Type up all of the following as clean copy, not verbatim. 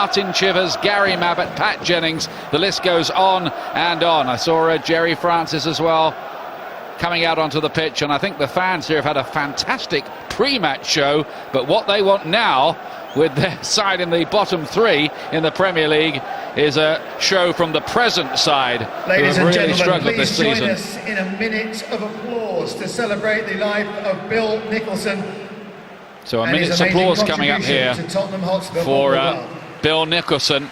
Martin Chivers, Gary Mabbott, Pat Jennings. The list goes on and on. I saw Jerry Francis as well coming out onto the pitch, and I think the fans here have had a fantastic pre-match show, but what they want now with their side in the bottom three in the Premier League is a show from the present side. Ladies and really gentlemen, please this join season. us in a minute of applause to celebrate the life of Bill Nicholson. So a minute's applause coming up here to Tottenham Hotspur for Bill Nicholson,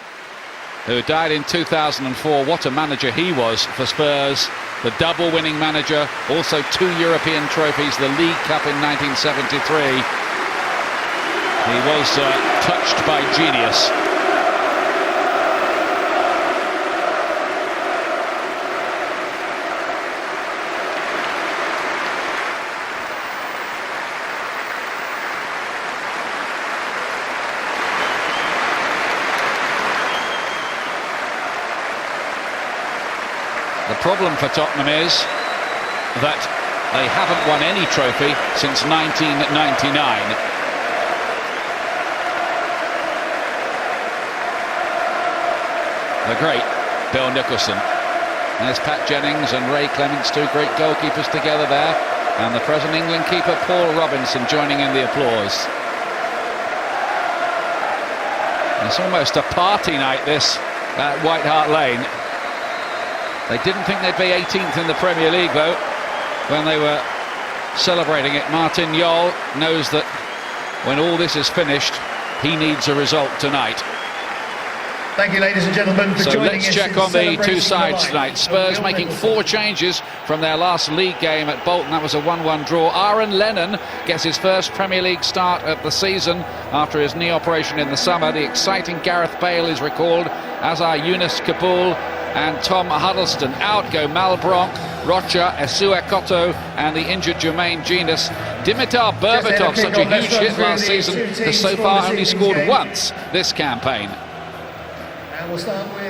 who died in 2004. What a manager he was for Spurs. The double winning manager, also 2 European trophies, the League Cup in 1973. He was touched by genius. The problem for Tottenham is that they haven't won any trophy since 1999. The great Bill Nicholson. There's Pat Jennings and Ray Clements, two great goalkeepers together there, and the present England keeper Paul Robinson joining in the applause. It's almost a party night, this, at White Hart Lane. They didn't think they'd be 18th in the Premier League, though, when they were celebrating it. Martin Jol knows that when all this is finished, he needs a result tonight. Thank you, ladies and gentlemen, for joining us. So let's check on the two sides tonight. Spurs making 4 changes from their last league game at Bolton. That was a 1-1 draw. Aaron Lennon gets his first Premier League start of the season after his knee operation in the summer. The exciting Gareth Bale is recalled, as are Yunus Kabul and Tom Huddleston. Out go Malbronk, Rocha, Esue Koto and the injured Jermaine Genius. Dimitar Berbatov, such a huge hit last season, has so far only scored once this campaign.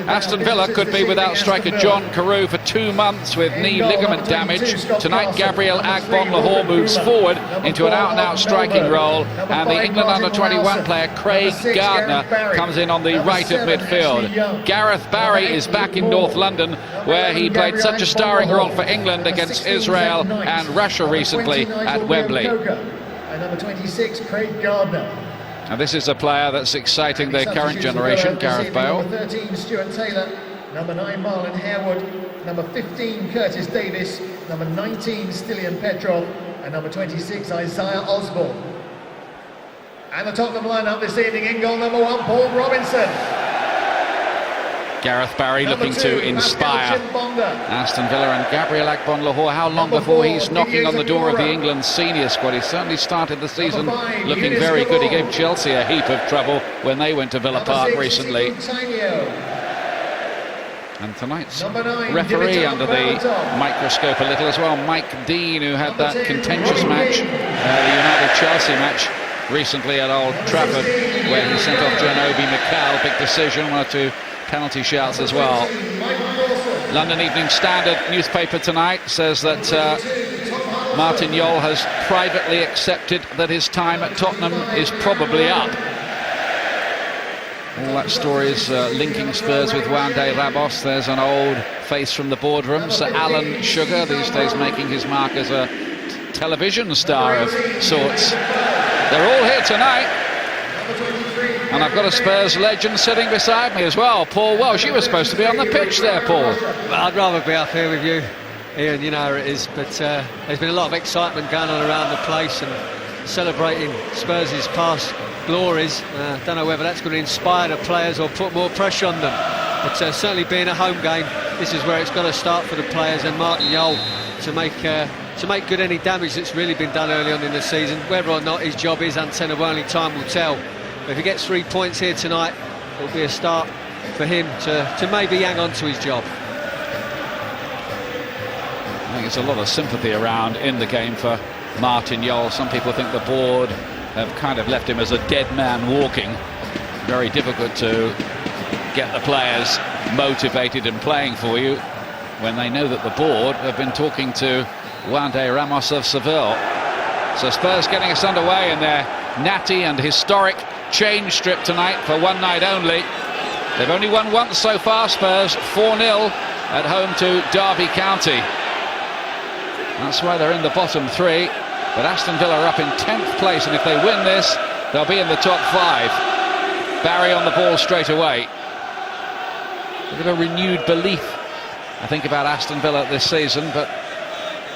Aston Villa could be without striker John Carew for 2 months with knee ligament damage. Tonight Gabriel Agbon-Lahore moves forward into an out-and-out striking role, and the England under-21 player Craig Gardner comes in on the right of midfield. Gareth Barry is back in North London, where he played such a starring role for England against Israel and Russia recently at Wembley. And number 26, Craig Gardner. And this is a player that's exciting the current generation, Gareth Bale. Number 13, Stuart Taylor. Number 9, Marlon Harewood. Number 15, Curtis Davis. Number 19, Stilian Petrov. And number 26, Isaiah Osborne. And the Tottenham lineup this evening: in goal, number 1, Paul Robinson. Gareth Barry looking to inspire Aston Villa, and Gabriel Agbon-Lahore, how long before he's knocking on the door of the England senior squad? He certainly started the season looking very good. He gave Chelsea a heap of trouble when they went to Villa Park recently. And tonight's referee under the microscope a little as well, Mike Dean, who had that contentious match, the United-Chelsea match recently at Old Trafford, where he sent off Janobi Mikal. Big decision, 1 or 2 penalty shouts as well. London Evening Standard newspaper tonight says that Martin Jol has privately accepted that his time at Tottenham is probably up. All that story is linking Spurs with Wande Ramos. There's an old face from the boardroom, Sir Alan Sugar, these days making his mark as a television star of sorts. They're all here tonight. And I've got a Spurs legend sitting beside me as well, Paul Welsh. You were supposed to be on the pitch there, Paul. Well, I'd rather be up here with you, Ian, you know how it is, but there's been a lot of excitement going on around the place and celebrating Spurs' past glories. Don't know whether that's going to inspire the players or put more pressure on them, but certainly being a home game, this is where it's got to start for the players and Martin Jol to make good any damage that's really been done early on in the season. Whether or not his job is untenable, only time will tell. But if he gets 3 points here tonight, it'll be a start for him to maybe hang on to his job. I think there's a lot of sympathy around in the game for Martin Jol. Some people think the board have kind of left him as a dead man walking. Very difficult to get the players motivated and playing for you when they know that the board have been talking to Wande Ramos of Seville. So Spurs getting us underway in their natty and historic change strip tonight for one night only. They've only won once so far, Spurs, 4-0 at home to Derby County. That's why they're in the bottom three. But Aston Villa are up in 10th place, and if they win this, they'll be in the top 5. Barry on the ball straight away. A bit of renewed belief, I think, about Aston Villa this season, but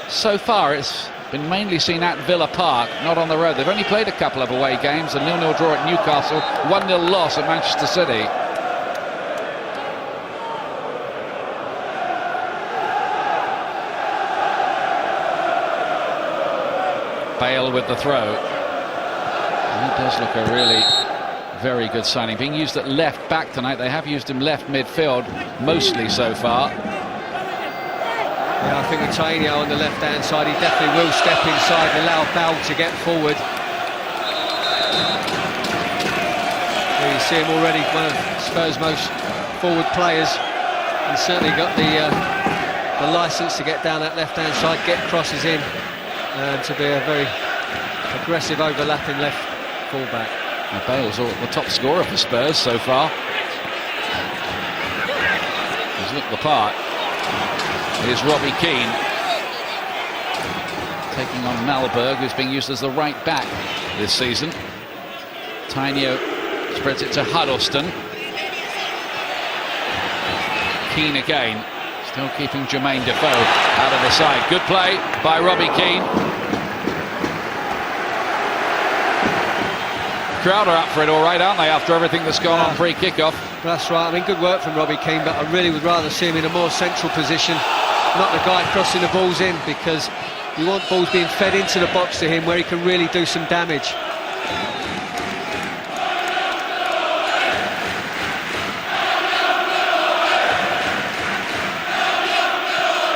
so far it's been mainly seen at Villa Park, not on the road. They've only played a couple of away games, a 0-0 draw at Newcastle, 1-0 loss at Manchester City. Bale with the throw. And it does look a really very good signing. Being used at left back tonight. They have used him left midfield mostly so far. Yeah, I think with Tainio on the left-hand side, he definitely will step inside and allow Bale to get forward. Well, you see him already, one of Spurs' most forward players. He's certainly got the licence to get down that left-hand side, get crosses in, and to be a very aggressive overlapping left fullback. Now Bale's the top scorer for Spurs so far. He's looked the part. Here's Robbie Keane taking on Malberg, who's being used as the right back this season. Tainio spreads it to Huddleston. Keane again, still keeping Jermaine Defoe out of the side. Good play by Robbie Keane. Crowd are up for it all right, aren't they, after everything that's gone on pre-kickoff? That's right. I mean, good work from Robbie Keane, but I really would rather see him in a more central position, not the guy crossing the balls in, because you want balls being fed into the box to him where he can really do some damage.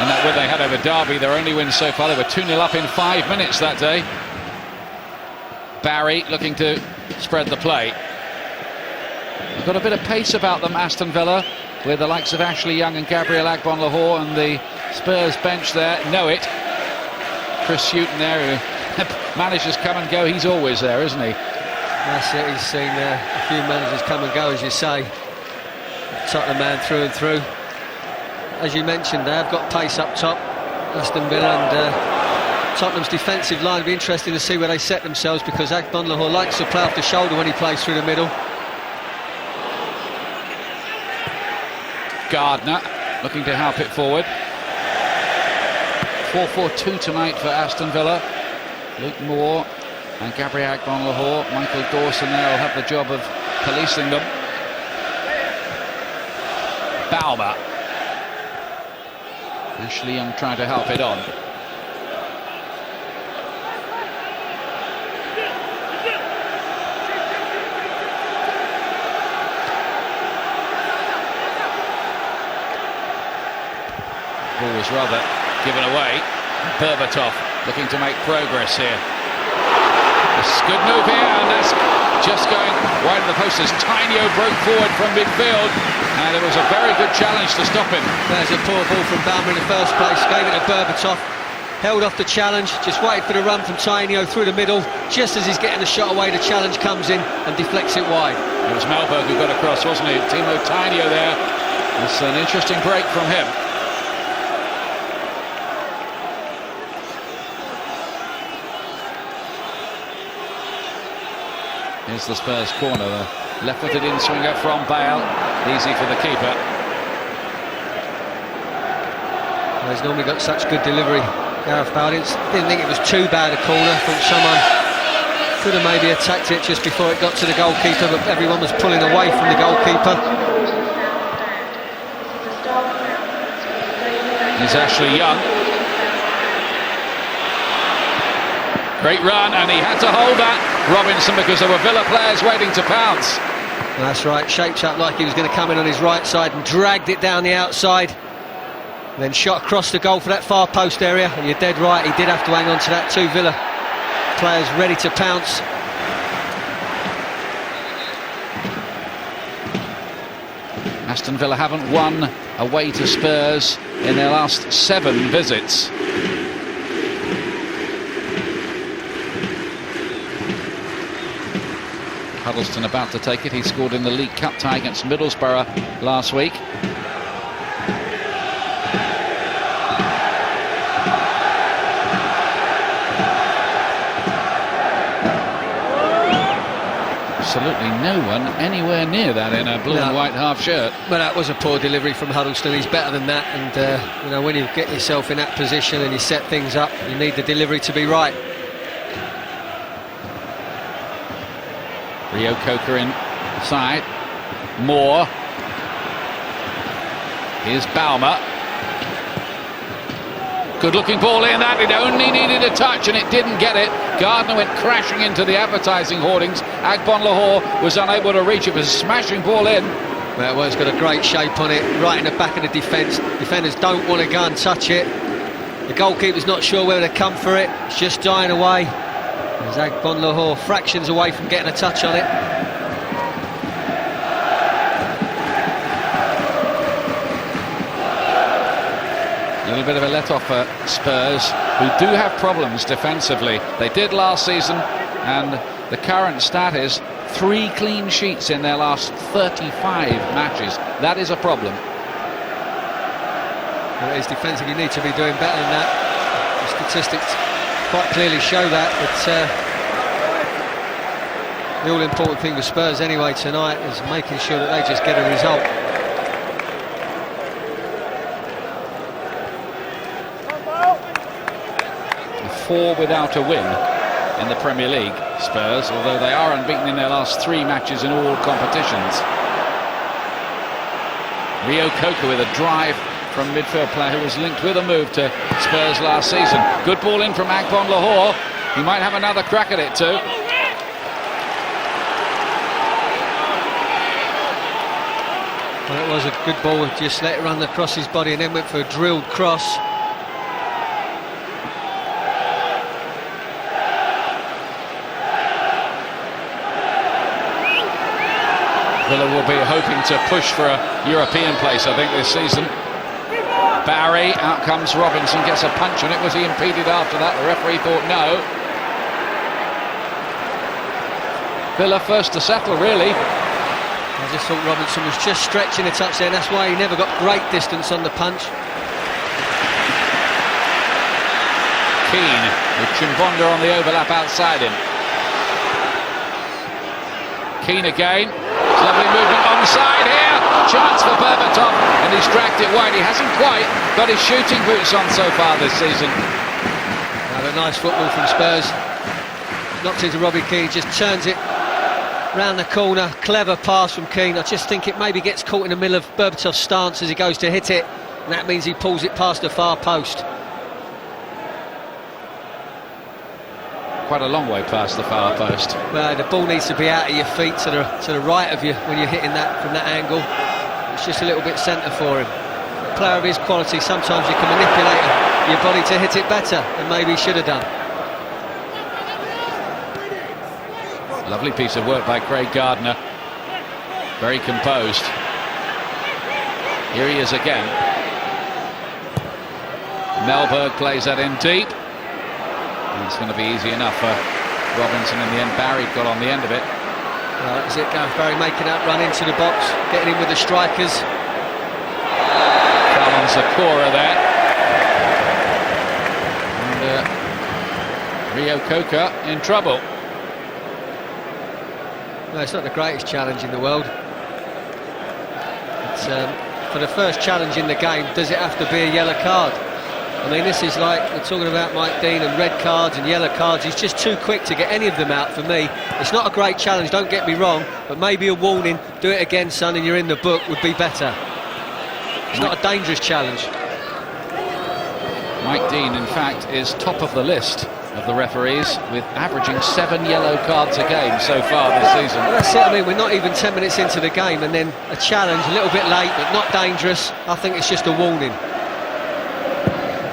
And that win they had over Derby, their only win so far. They were 2-0 up in 5 minutes that day. Barry looking to spread the play. They've got a bit of pace about them, Aston Villa, with the likes of Ashley Young and Gabriel Agbonlahor, and the Spurs bench there know it. Chris Hughton there, who managers come and go, he's always there, isn't he? That's it, he's seen a few managers come and go, as you say. Tottenham man through and through. As you mentioned, they've got pace up top, Aston Villa, and Tottenham's defensive line will be interesting to see where they set themselves, because Agbonlahor likes to play off the shoulder when he plays through the middle. Gardner looking to help it forward. 4-4-2 tonight for Aston Villa. Luke Moore and Gabriel Agbonlahor. Michael Dawson there will have the job of policing them. Baumer. Ashley Young trying to help it on. Ball was rather given away. Berbatov looking to make progress here. It's a good move here, and that's just going wide of the post as Tainio broke forward from midfield, and it was a very good challenge to stop him. There's a poor ball from Baumer in the first place, gave it to Berbatov, held off the challenge, just waited for the run from Tainio through the middle. Just as he's getting the shot away, the challenge comes in and deflects it wide. It was Malberg who got across, wasn't it? Timo Tainio there. It's an interesting break from him. Here's the Spurs corner, the left-footed in-swinger from Bale, easy for the keeper. Well, he's normally got such good delivery, Gareth Bale. Didn't think it was too bad a corner. Thought someone could have maybe attacked it just before it got to the goalkeeper, but everyone was pulling away from the goalkeeper. Here's Ashley Young. Great run, and he had to hold that, Robinson, because there were Villa players waiting to pounce. That's right, shaped up like he was going to come in on his right side and dragged it down the outside. Then shot across the goal for that far post area, and you're dead right, he did have to hang on to that. Two Villa players ready to pounce. Aston Villa haven't won away to Spurs in their last 7 visits. Huddleston about to take it. He scored in the League Cup tie against Middlesbrough last week. Absolutely no one anywhere near that in a blue and white half shirt. Well, that was a poor delivery from Huddleston. He's better than that, and you know, when you get yourself in that position and you set things up, you need the delivery to be right. Rio Coker inside. Moore. Here's Baumer. Good looking ball in that. It only needed a touch and it didn't get it. Gardner went crashing into the advertising hoardings. Agbon-Lahore was unable to reach it. It was a smashing ball in. Well, it's got a great shape on it, right in the back of the defence. Defenders don't want to go and touch it. The goalkeeper's not sure whether to come for it. It's just dying away. There's Agbon-Lahore fractions away from getting a touch on it. A little bit of a let-off for Spurs, who do have problems defensively. They did last season, and the current stat is 3 clean sheets in their last 35 matches. That is a problem. Well, it is defensive. You need to be doing better than that. The statistics quite clearly show that. But the all-important thing for Spurs anyway tonight is making sure that they just get a result. 4 without a win in the Premier League, Spurs, although they are unbeaten in their last 3 matches in all competitions. Rio Coker with a drive from midfield player who was linked with a move to Spurs last season. Good ball in from Agbon-Lahore. He might have another crack at it too. Well, it was a good ball, just let it run across his body and then went for a drilled cross. Villa will be hoping to push for a European place, I think, this season. Barry, out comes Robinson, gets a punch on it. Was he impeded after that? The referee thought no. Villa first to settle, really. I just thought Robinson was just stretching a touch there, and that's why he never got great distance on the punch. Keane with Chimbonda on the overlap outside him. Keane again. Lovely movement onside here. Chance for Berbatov, and he's dragged it wide. He hasn't quite got his shooting boots on so far this season. A nice football from Spurs. Knocked into Robbie Keane, just turns it round the corner. Clever pass from Keane. I just think it maybe gets caught in the middle of Berbatov's stance as he goes to hit it, and that means he pulls it past the far post. Quite a long way past the far post. Well, the ball needs to be out of your feet to the right of you when you're hitting that from that angle. It's just a little bit centre for him. A player of his quality, sometimes you can manipulate your body to hit it better than maybe he should have done. Lovely piece of work by Craig Gardner. Very composed. Here he is again. Melberg plays that in deep. It's going to be easy enough for Robinson in the end. Barry got on the end of it. Well, that was it, Gareth Barry making that run into the box, getting in with the strikers. Fallon Zakora there. And Rio Coker in trouble. No, it's not the greatest challenge in the world. It's, for the first challenge in the game, does it have to be a yellow card? I mean, this is like, we're talking about Mike Dean and red cards and yellow cards. He's just too quick to get any of them out for me. It's not a great challenge, don't get me wrong, but maybe a warning, do it again, son, and you're in the book, would be better. It's not a dangerous challenge. Mike Dean, in fact, is top of the list of the referees, with averaging 7 yellow cards a game so far this season. Well, that's it. I mean, we're not even 10 minutes into the game, and then a challenge, a little bit late, but not dangerous. I think it's just a warning.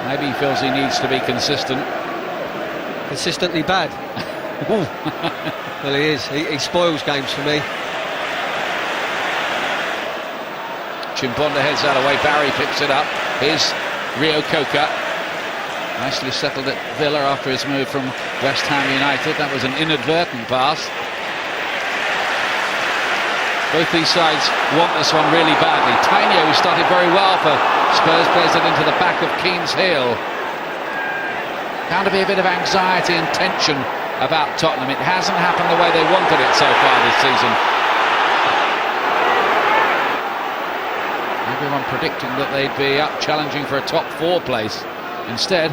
Maybe he feels he needs to be consistent. Consistently bad. Well, he is. He spoils games for me. Chimbonda heads that away. Barry picks it up. Here's Rio Coker. Nicely settled at Villa after his move from West Ham United. That was an inadvertent pass. Both these sides want this one really badly. Tainio, who started very well for Spurs, plays it into the back of Keane's heel. Bound to be a bit of anxiety and tension about Tottenham. It hasn't happened the way they wanted it so far this season. Everyone predicting that they'd be up challenging for a top 4 place. Instead,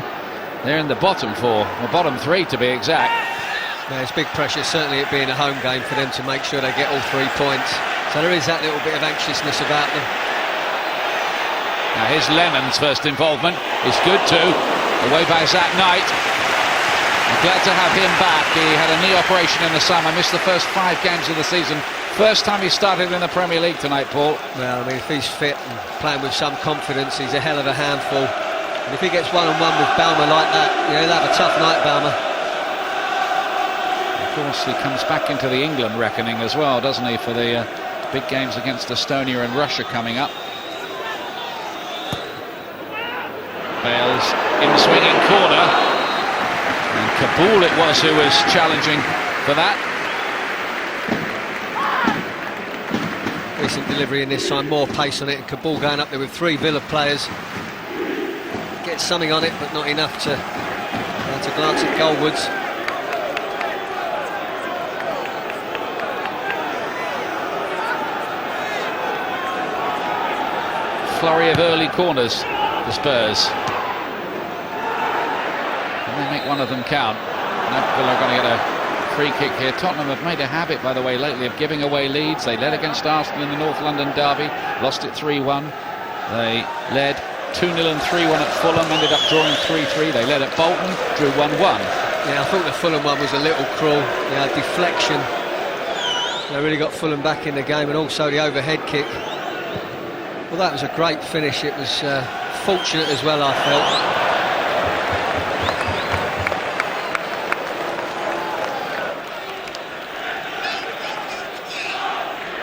they're in the bottom 4, or bottom 3 to be exact. There's big pressure, certainly it being a home game, for them to make sure they get all 3 points. So there is that little bit of anxiousness about them. Now here's Lennon's first involvement. It's good too. Away by Zach Knight. I'm glad to have him back. He had a knee operation in the summer, missed the first 5 games of the season. First time he started in the Premier League tonight, Paul. Well, I mean, if he's fit and playing with some confidence, he's a hell of a handful. And if he gets one-on-one with Balmer like that, he'll have a tough night, Balmer. Of course, he comes back into the England reckoning as well, doesn't he, for the big games against Estonia and Russia coming up. Bale's in-swinging corner. And Kabul it was who was challenging for that. Decent delivery in this time, more pace on it, and Kabul going up there with 3 Villa players. Gets something on it, but not enough to glance at goalwards. Flurry of early corners for Spurs. And they make one of them count. Now Villa are going to get a free kick here. Tottenham have made a habit, by the way, lately of giving away leads. They led against Aston in the North London derby, lost it 3-1. They led 2-0 and 3-1 at Fulham, ended up drawing 3-3. They led at Bolton, drew 1-1. Yeah, I thought the Fulham one was a little cruel. Yeah, deflection. They really got Fulham back in the game, and also the overhead kick. Well, that was a great finish. It was fortunate as well, I felt.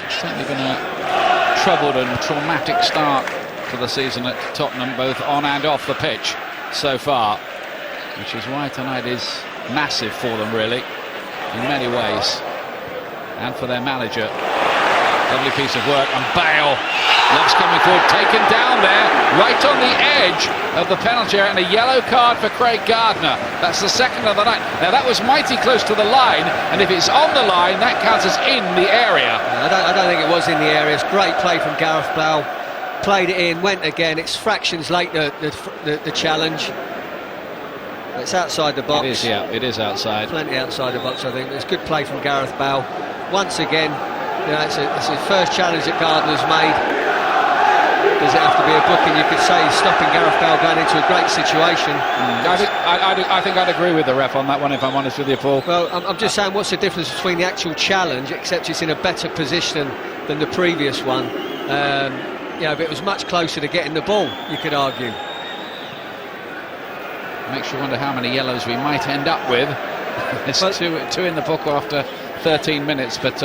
It's certainly been a troubled and traumatic start to the season at Tottenham, both on and off the pitch so far, which is why tonight is massive for them, really, in many ways, and for their manager. Lovely piece of work, and Bale loves coming forward, taken down there, right on the edge of the penalty area, and a yellow card for Craig Gardner. That's the second of the night. Now that was mighty close to the line, and if it's on the line, that counts as in the area. I don't think it was in the area. It's great play from Gareth Bale. Played it in, went again. It's fractions late, the challenge. It's outside the box. It is, yeah, it is outside. Plenty outside the box, I think. It's good play from Gareth Bale. Once again, you know, it's his first challenge that Gardner's made. Does it have to be a booking? You could say he's stopping Gareth Bale going into a great situation. I think I'd agree with the ref on that one, if I'm honest with you, Paul. Well, I'm just saying, what's the difference between the actual challenge, except it's in a better position than the previous one? You know, but it was much closer to getting the ball, you could argue. Makes you wonder how many yellows we might end up with. It's two in the book after 13 minutes, but...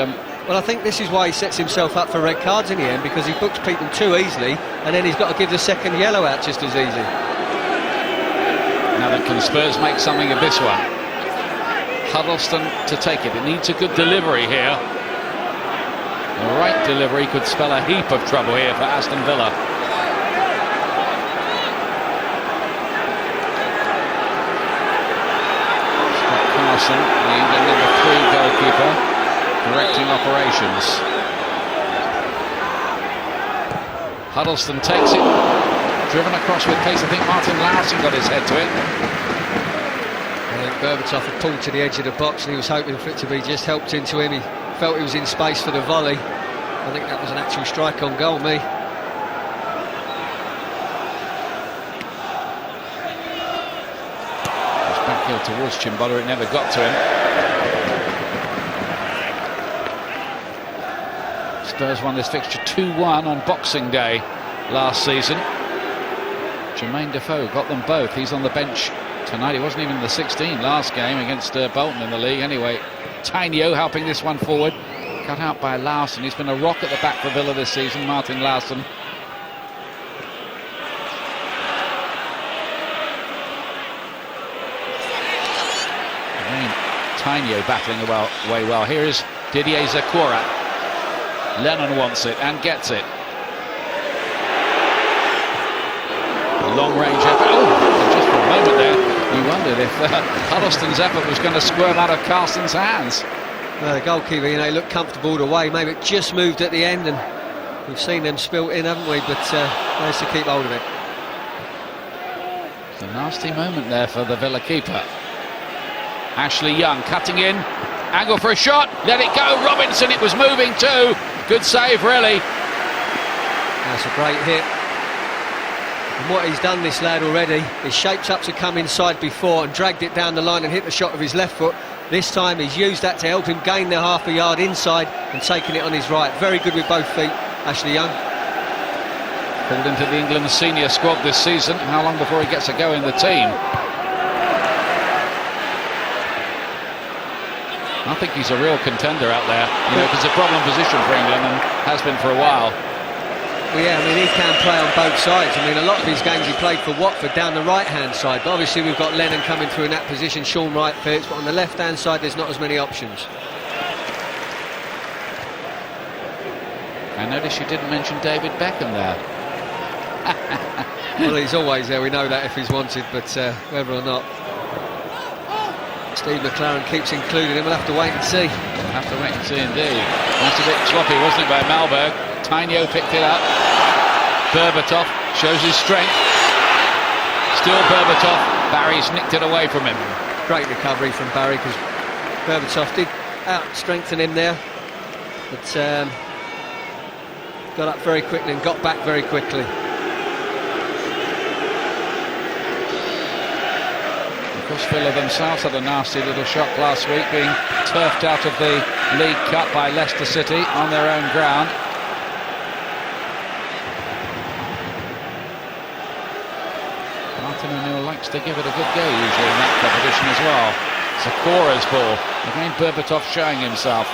Well, I think this is why he sets himself up for red cards in the end, because he books people too easily, and then he's got to give the second yellow out just as easy. Now then, can Spurs make something of this one? Huddleston to take it. It needs a good delivery here. The right delivery could spell a heap of trouble here for Aston Villa. Scott Carson, the England #3 goalkeeper, directing operations. Huddleston takes it, driven across with pace. I think Martin Lowson got his head to it. Berbatov had pulled to the edge of the box, and he was hoping for it to be just helped into him. He felt he was in space for the volley. I think that was an actual strike on goal, me. It's backhill towards Chimbala, it never got to him. Spurs won this fixture 2-1 on Boxing Day last season. Jermaine Defoe got them both. He's on the bench tonight. He wasn't even in the 16 last game against Bolton in the league. Anyway, Tainio helping this one forward. Cut out by Lowson. He's been a rock at the back for Villa this season, Martin Lowson. Tainio battling away well. Here is Didier Zakora. Lennon wants it and gets it. Long-range effort. Oh, just for a moment there, you wondered if Huddleston's effort was going to squirm out of Carson's hands. Well, the goalkeeper, you know, looked comfortable all the way. Maybe it just moved at the end, and we've seen them spilt in, haven't we? But managed to keep hold of it. It's a nasty moment there for the Villa keeper. Ashley Young cutting in. Angle for a shot. Let it go. Robinson, it was moving too. Good save, really. That's a great hit. And what he's done, this lad, already, is shaped up to come inside before and dragged it down the line and hit the shot with his left foot. This time he's used that to help him gain the half a yard inside and taken it on his right. Very good with both feet, Ashley Young. Called into the England senior squad this season. How long before he gets a go in the team? I think he's a real contender out there, you know, because it's a problem position for England and has been for a while. Well, yeah, I mean, he can play on both sides. I mean, a lot of his games he played for Watford down the right-hand side, but obviously we've got Lennon coming through in that position, Sean Wright fits, but on the left-hand side there's not as many options. I noticed you didn't mention David Beckham there. Well, he's always there, we know that if he's wanted, but whether or not Steve McLaren keeps including him, we'll have to wait and see. Have to wait and see indeed. That's a bit sloppy, wasn't it, by Malberg? Tainio picked it up. Berbatov shows his strength. Still Berbatov. Barry's nicked it away from him. Great recovery from Barry, because Berbatov did out-strengthen him there, but got up very quickly and got back very quickly. Of course, Villa themselves had a nasty little shock last week, being turfed out of the League Cup by Leicester City on their own ground. Martin O'Neill likes to give it a good go usually in that competition as well. Sakora's ball. Again, Berbatov showing himself.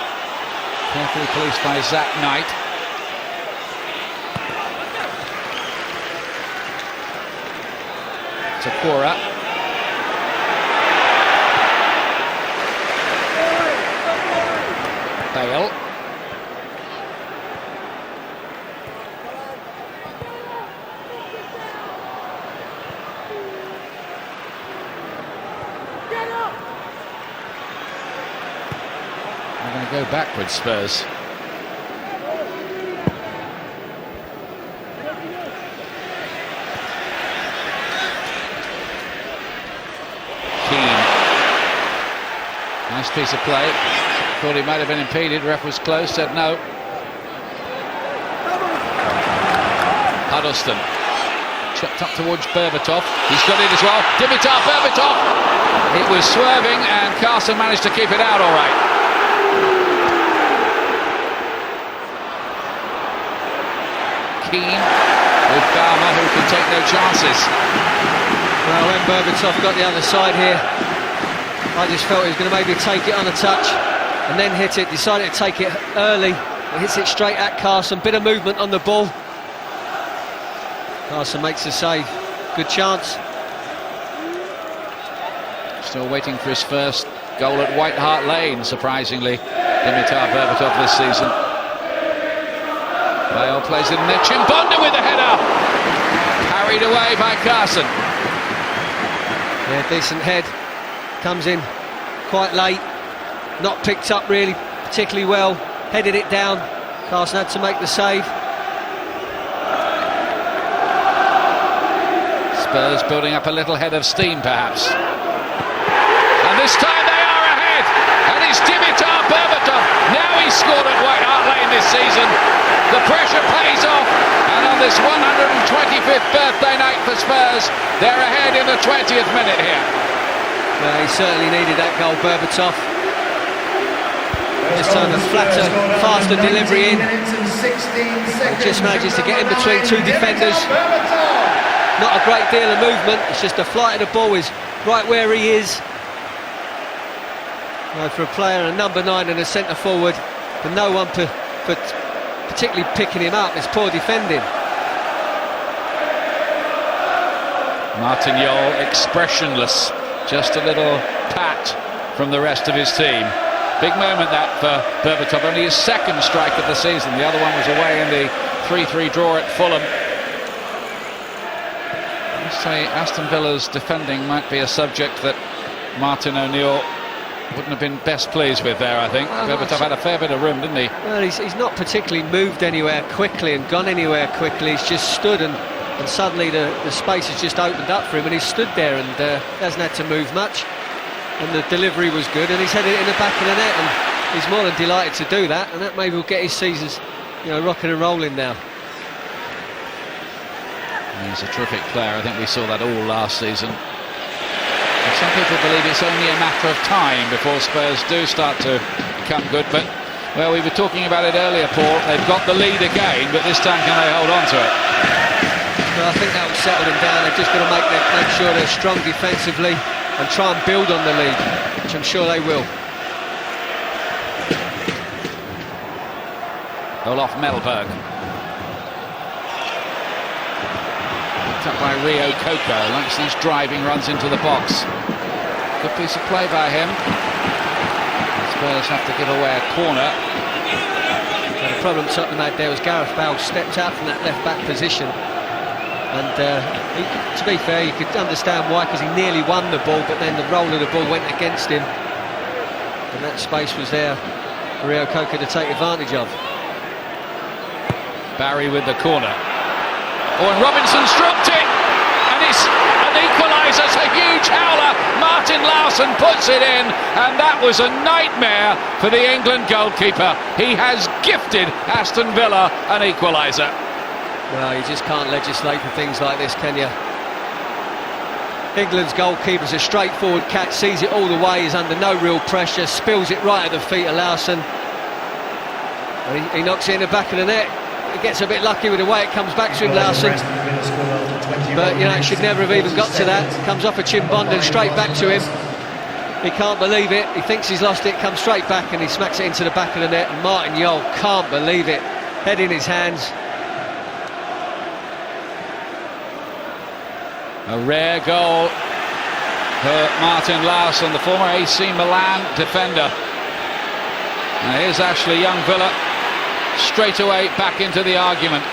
Carefully policed by Zach Knight. Sakora. Bale. They're going to go backwards, Spurs. Keane. Nice piece of play. Thought he might have been impeded. Ref was close, said no. Huddleston. Chucked up towards Berbatov. He's got it as well. Dimitar Berbatov. It was swerving and Carson managed to keep it out all right. Keane with Balmer, who can take no chances. Well, when Berbatov got the other side here, I just felt he was going to maybe take it on a touch and then hit it. Decided to take it early. He hits it straight at Carson. Bit of movement on the ball. Carson makes the save. Good chance. Still waiting for his first goal at White Hart Lane, surprisingly. Dimitar Berbatov this season. Bale plays it in there. Chimbonda with a header. Carried away by Carson. Yeah, decent head. Comes in quite late. Not picked up really particularly well. Headed it down. Carson had to make the save. Spurs building up a little head of steam, perhaps. And this time they are ahead. And it's Dimitar Berbatov. Now he's scored at White Hart Lane this season. The pressure pays off. And on this 125th birthday night for Spurs, they're ahead in the 20th minute here. Well, he certainly needed that goal, Berbatov. This time a flatter, faster delivery in. Just manages to get in between two defenders. Not a great deal of movement, it's just a flight of the ball is right where he is. Well, for a player, a number 9 and a centre forward, for no one particularly picking him up, it's poor defending. Martin Jol expressionless, just a little pat from the rest of his team. Big moment that for Berbatov, only his second strike of the season. The other one was away in the 3-3 draw at Fulham. I'd say Aston Villa's defending might be a subject that Martin O'Neill wouldn't have been best pleased with there, I think. Berbatov had a fair bit of room, didn't he? Well, he's not particularly moved anywhere quickly and gone anywhere quickly. He's just stood and suddenly the space has just opened up for him, and he's stood there and hasn't had to move much. And the delivery was good, and he's headed it in the back of the net, and he's more than delighted to do that, and that maybe will get his seasons, rocking and rolling now. He's a terrific player. I think we saw that all last season. And some people believe it's only a matter of time before Spurs do start to become good, but, well, we were talking about it earlier, Paul. They've got the lead again, but this time can they hold on to it? Well, I think that will settle them down. They've just got to make sure they're strong defensively and try and build on the lead, which I'm sure they will. Olaf Melberg. Picked up by Rio Coco. Langston's driving, runs into the box. Good piece of play by him. Spurs have to give away a corner. Well, the problem Tottenham had there was Gareth Bale stepped out from that left-back position. And to be fair, you could understand why, because he nearly won the ball, but then the roll of the ball went against him. And that space was there for Rio Coco to take advantage of. Barry with the corner. Oh, and Robinson's dropped it! And it's an equaliser, it's a huge howler! Martin Laursen puts it in, and that was a nightmare for the England goalkeeper. He has gifted Aston Villa an equaliser. Well, you just can't legislate for things like this, can you? England's goalkeeper's a straightforward catch, sees it all the way, is under no real pressure, spills it right at the feet of Laursen. And he knocks it in the back of the net. He gets a bit lucky with the way it comes back to him, Laursen. But, it should never have even got to that. Comes off a Chimbonda straight back to him. He can't believe it. He thinks he's lost it, comes straight back, and he smacks it into the back of the net. And Martin Jol can't believe it. Head in his hands. A rare goal for Martin Laursen, the former AC Milan defender. Now here's Ashley Young Villa, straight away back into the argument.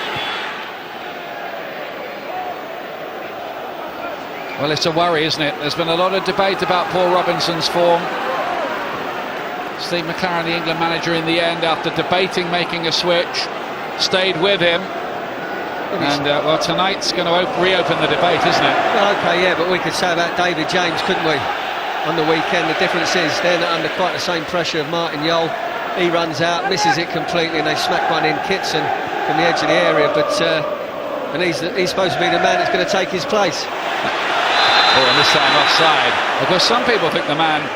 Well, it's a worry, isn't it? There's been a lot of debate about Paul Robinson's form. Steve McLaren, the England manager, in the end, after debating making a switch, stayed with him. And, well, tonight's going to reopen the debate, isn't it? Well, OK, yeah, but we could say about David James, couldn't we? On the weekend, the difference is they're not under quite the same pressure of Martin Jol. He runs out, misses it completely, and they smack one in Kitson from the edge of the area. But and he's supposed to be the man that's going to take his place. Oh, and this time offside. Of course, some people think the man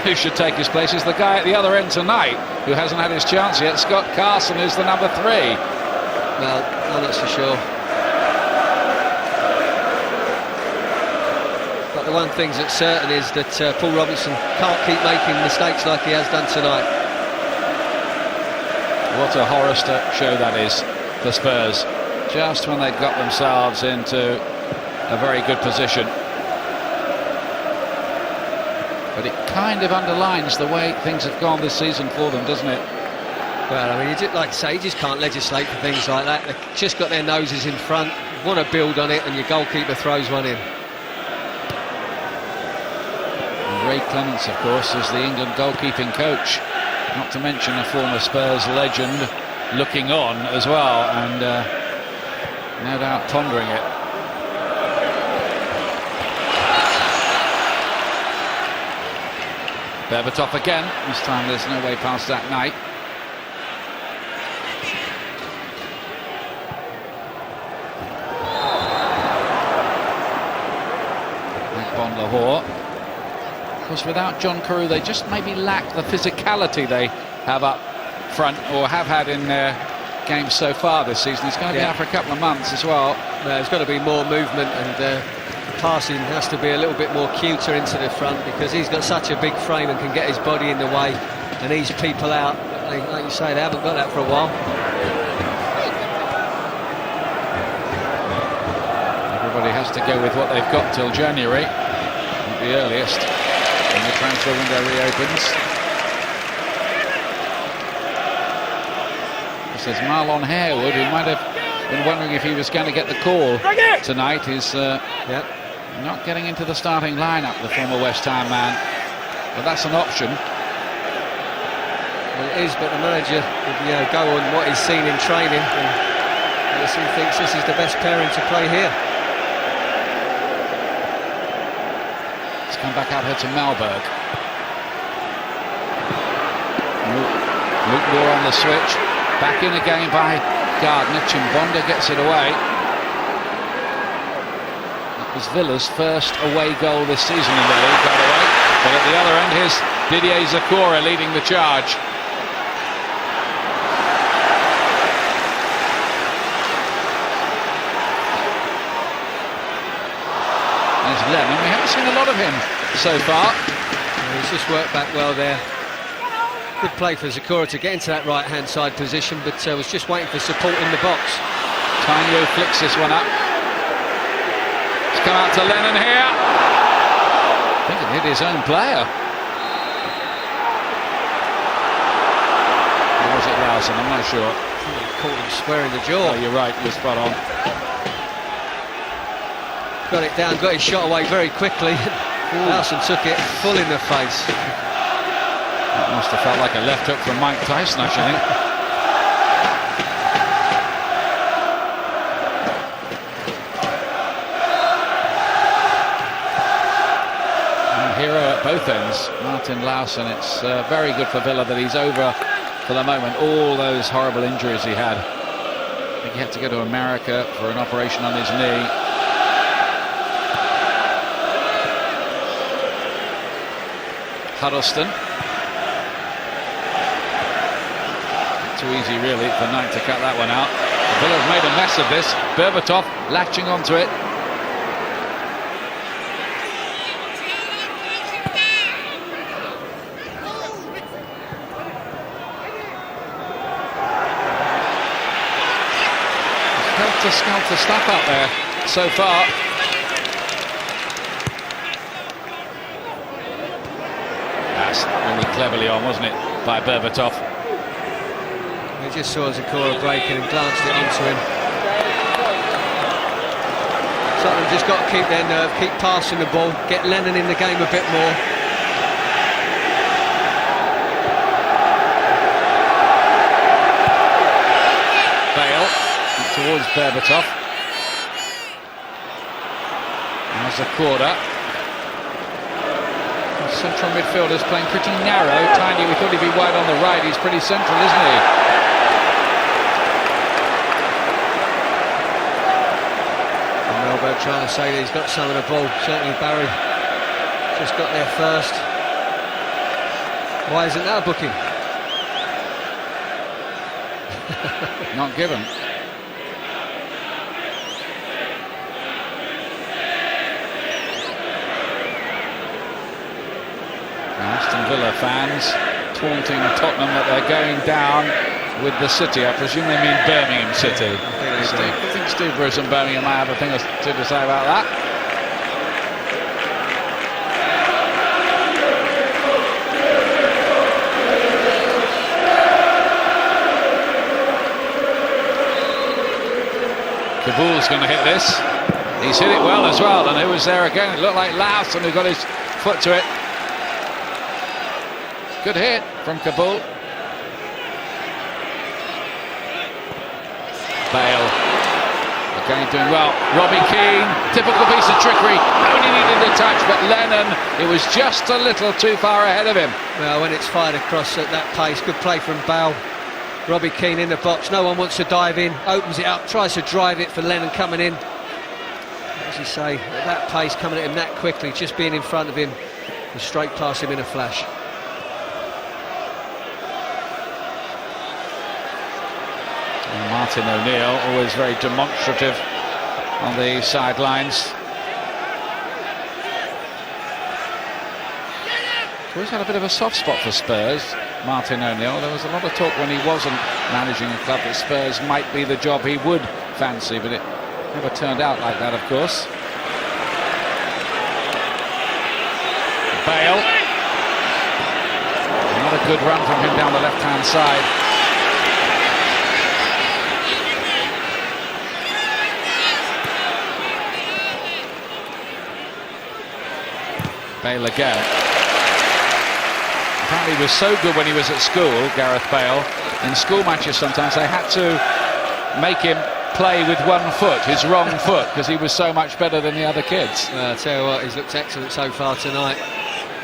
who should take his place is the guy at the other end tonight, who hasn't had his chance yet. Scott Carson is the number 3. Well, I'm not so sure. But the one thing that's certain is that Paul Robinson can't keep making mistakes like he has done tonight. What a horror show that is for Spurs. Just when they'd got themselves into a very good position. But it kind of underlines the way things have gone this season for them, doesn't it? Well, I mean, like I say, you just can't legislate for things like that. They've just got their noses in front, want to build on it, and your goalkeeper throws one in. And Ray Clements, of course, is the England goalkeeping coach, not to mention a former Spurs legend looking on as well, and no doubt pondering it. Berbatov again. This time there's no way past that night. Lahore. Of course, without John Carew, they just maybe lack the physicality they have up front, or have had in their games so far this season. He's going to be out for a couple of months as well. There's got to be more movement, and passing has to be a little bit more cuter into the front, because he's got such a big frame and can get his body in the way and ease people out. Like you say, they haven't got that for a while. Everybody has to go with what they've got till January, at the earliest, when the transfer window reopens. says Marlon Harewood, who might have been wondering if he was going to get the call tonight, is not getting into the starting lineup, the former West Ham man. But that's an option. Well, it is, but the manager would go on what he's seen in training, and he thinks this is the best pairing to play here. Let's come back out here to Malberg. Luke Moore on the switch. Back in again by Gardner. Chimbonda gets it away. That was Villa's first away goal this season in the league, by the way. But at the other end, here's Didier Zakora leading the charge. There's Lennon. We haven't seen a lot of him so far. He's just worked back well there. Good play for Zakora to get into that right-hand side position, but was just waiting for support in the box. Tainio flicks this one up. It's come out to Lennon here. I think it hit his own player. Or was it Larson? I'm not sure. I think he caught him square in the jaw. Oh, you're right, you're spot on. Got it down, got his shot away very quickly. Larson took it full in the face. That must have felt like a left hook from Mike Tyson, I should think. And hero at both ends, Martin Laursen. It's very good for Villa that he's over for the moment. All those horrible injuries he had. I think he had to go to America for an operation on his knee. Huddleston. Too easy, really, for Knight to cut that one out. Villa have made a mess of this. Berbatov latching onto it. Helter-skelter stuff out there so far. That's really cleverly on, wasn't it, by Berbatov? He just saw Zakora breaking and glanced it onto him. Tottenham just got to keep their nerve, keep passing the ball, get Lennon in the game a bit more. Bale towards Berbatov. There's Zakora. Central midfielders playing pretty narrow. Tiny, we thought he'd be wide on the right. He's pretty central, isn't he? And Melberg trying to say that he's got some of the ball. Certainly Barry just got there first. Why isn't that a booking? Not given. Aston Villa fans taunting Tottenham that they're going down with the City. I presume they mean Birmingham City. I think Steve Bruce and Birmingham might have a thing or two to say about that. Kabul's going to hit this. He's hit it well as well, and who was there again? It looked like Larson who got his foot to it. Good hit from Kabul. Bale again doing well. Robbie Keane, typical piece of trickery. Only needed a touch, but Lennon, it was just a little too far ahead of him. Well, when it's fired across at that pace, good play from Bale. Robbie Keane in the box, no one wants to dive in, opens it up, tries to drive it for Lennon coming in. As you say, at that pace, coming at him that quickly, just being in front of him, was straight past him in a flash. And Martin O'Neill, always very demonstrative on the sidelines. He's always had a bit of a soft spot for Spurs, Martin O'Neill. There was a lot of talk when he wasn't managing a club that Spurs might be the job he would fancy, but it never turned out like that, of course. Bale. Another good run from him down the left-hand side. Bale again. Apparently he was so good when he was at school, Gareth Bale. In school matches sometimes they had to make him play with one foot, his wrong foot, because he was so much better than the other kids. I'll tell you what, he's looked excellent so far tonight.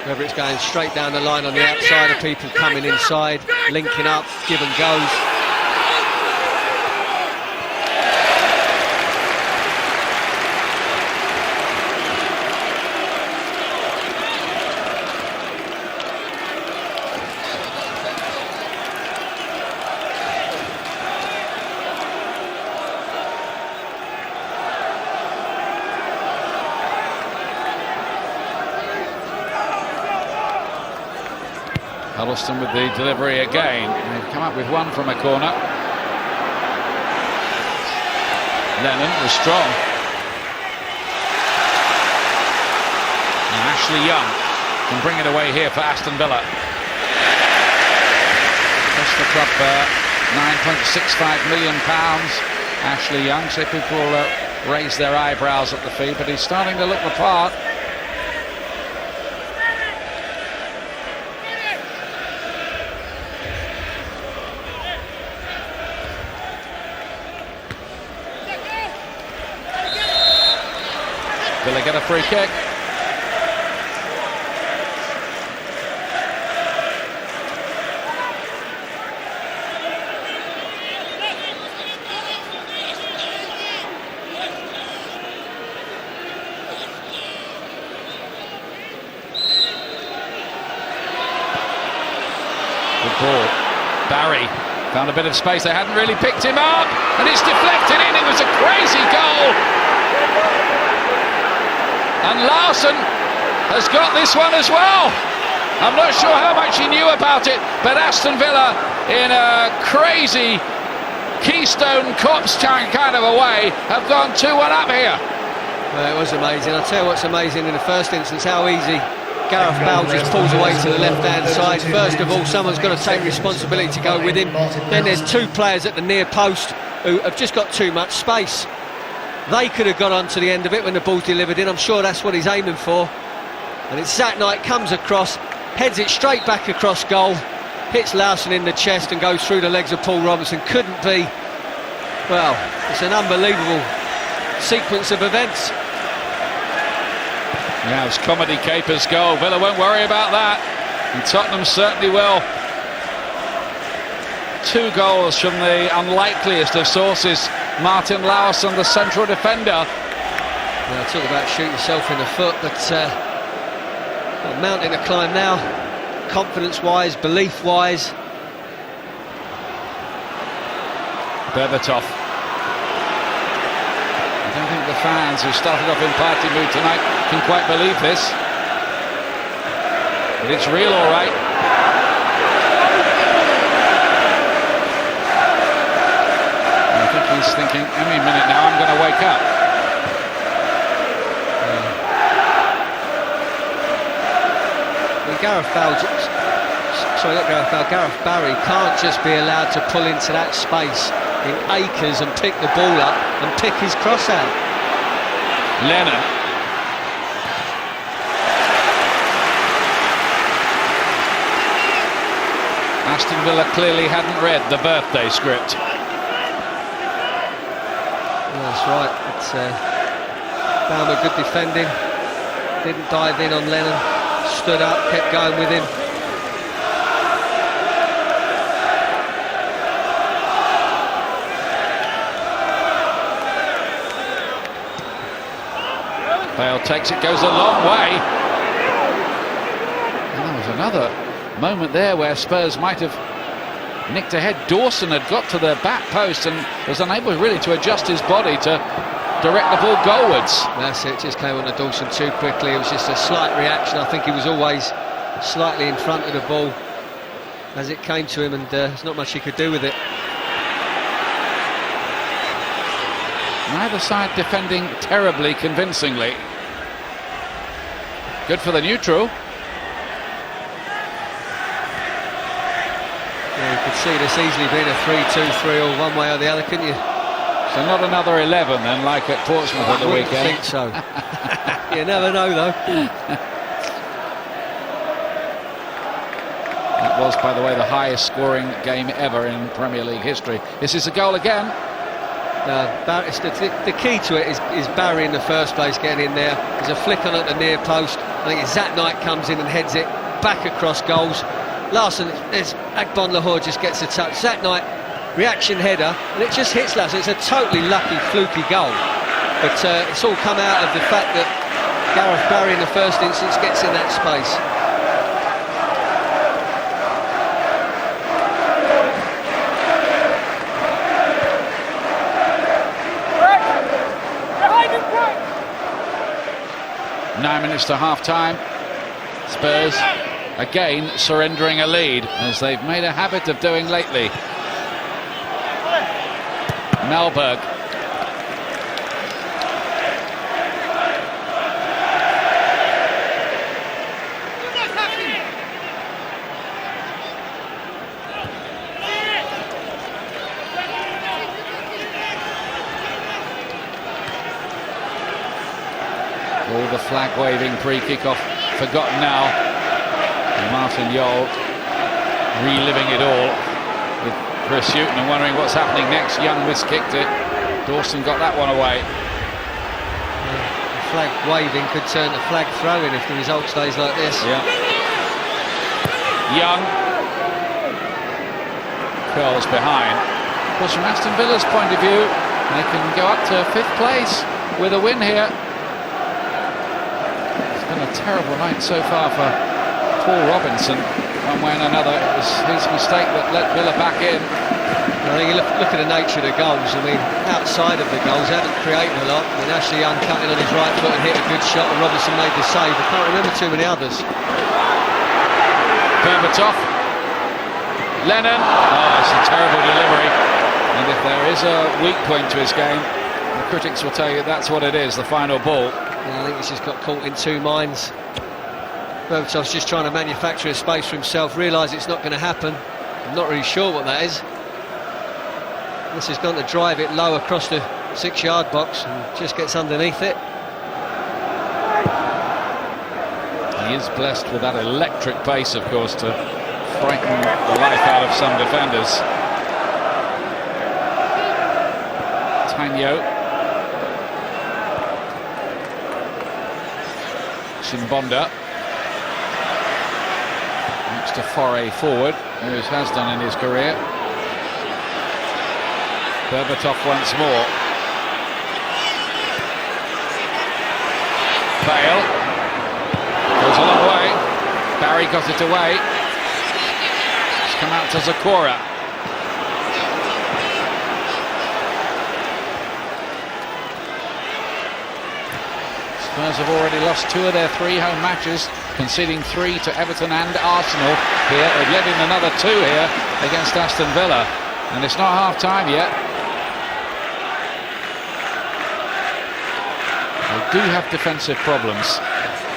Whether it's going straight down the line on the outside, of people coming inside, linking up, give and goes. Aston with the delivery again. They've come up with one from a corner. Lennon was strong. And Ashley Young can bring it away here for Aston Villa. Cost the club £9.65 million. Ashley Young, so people raise their eyebrows at the fee, but he's starting to look the part. Villa get a free kick. Good ball. Barry found a bit of space. They hadn't really picked him up, and it's deflected in. It was a crazy goal. And Larsson has got this one as well. I'm not sure how much he knew about it, but Aston Villa, in a crazy Keystone Cops kind of a way, have gone 2-1 up here. Well, it was amazing. I'll tell you what's amazing in the first instance, how easy Gareth Bale just pulls away to the left-hand side. First of all, someone's got to take responsibility to go with him. Then there's two players at the near post who have just got too much space. They could have got on to the end of it when the ball's delivered in. I'm sure that's what he's aiming for. And it's Zach Knight, comes across, heads it straight back across goal, hits Larsson in the chest and goes through the legs of Paul Robinson. Couldn't be. Well, it's an unbelievable sequence of events. Yeah, it's Comedy Caper's goal. Villa won't worry about that. And Tottenham certainly will. 2 goals from the unlikeliest of sources. Martin Laursen, the central defender. Yeah, talk about shoot yourself in the foot, but mounting a climb now, confidence-wise, belief-wise. Berbatov. I don't think the fans who started off in party mood tonight can quite believe this. But it's real, all right. He's thinking, any minute now I'm going to wake up. Gareth Barry can't just be allowed to pull into that space in acres and pick the ball up and pick his cross out. Lennon. Aston Villa clearly hadn't read the birthday script. That's right. It's Baumer good defending. Didn't dive in on Lennon. Stood up, kept going with him. Bale takes it, goes a long way. And there was another moment there where Spurs might have nicked ahead. Dawson had got to the back post and was unable really to adjust his body to direct the ball goalwards. That's it, just came on to Dawson too quickly. It was just a slight reaction. I think he was always slightly in front of the ball as it came to him, and there's not much he could do with it. Neither side defending terribly convincingly. Good for the neutral. Yeah, you could see this easily being a 3-2-3 or one way or the other, couldn't you? So not another 11 then, like at Portsmouth at the weekend. I think so. You never know, though. was, by the way, the highest scoring game ever in Premier League history. This is a goal again. The key to it is Barry in the first place getting in there. There's a flick on at the near post. I think Zat Knight comes in and heads it back across goals. Larson, Agbon Lahore just gets a touch. Zat Knight, reaction header, and it just hits Larson. It's a totally lucky, fluky goal. But it's all come out of the fact that Gareth Barry in the first instance gets in that space. Nine minutes to half-time. Spurs again surrendering a lead, as they've made a habit of doing lately. Melberg. All the flag-waving pre-kickoff forgotten now. And Martin Jol reliving it all with Chris Hughton and wondering what's happening next. Young miskicked it. Dawson got that one away. The flag-waving could turn to flag throwing if the result stays like this. Yeah. Young curls behind. Of course, from Aston Villa's point of view, they can go up to 5th place with a win here. A terrible night so far for Paul Robinson. One way and another, it was his mistake that let Villa back in. I think you look at the nature of the goals. I mean, outside of the goals, they haven't created a lot. I mean, Ashley Young cutting on his right foot and hit a good shot, and Robinson made the save. I can't remember too many others. Berbatov. Lennon. Oh, it's a terrible delivery. And if there is a weak point to his game, the critics will tell you that's what it is, the final ball. I think he's just got caught in two minds. Berbatov's just trying to manufacture a space for himself, realise it's not going to happen. I'm not really sure what that is. This has gone to drive it low across the 6-yard box and just gets underneath it. He is blessed with that electric pace, of course, to frighten the life out of some defenders. Tanyo. Chimbonda. Next to foray forward, as has done in his career. Berbatov once more. Bale. Goes a long way. Barry got it away. It's come out to Zakora. Spurs have already lost 2 of their 3 home matches, conceding 3 to Everton and Arsenal here. They've led in another 2 here against Aston Villa, and it's not half-time yet. They do have defensive problems.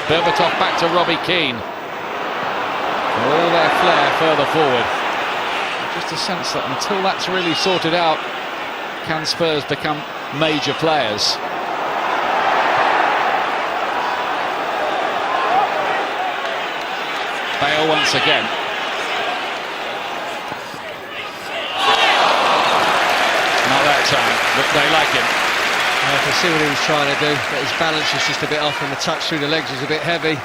Berbatov back to Robbie Keane. All their flair further forward. Just a sense that until that's really sorted out, can Spurs become major players? Bale once again. Not that time, but they like him. I can see what he was trying to do, but his balance was just a bit off and the touch through the legs was a bit heavy.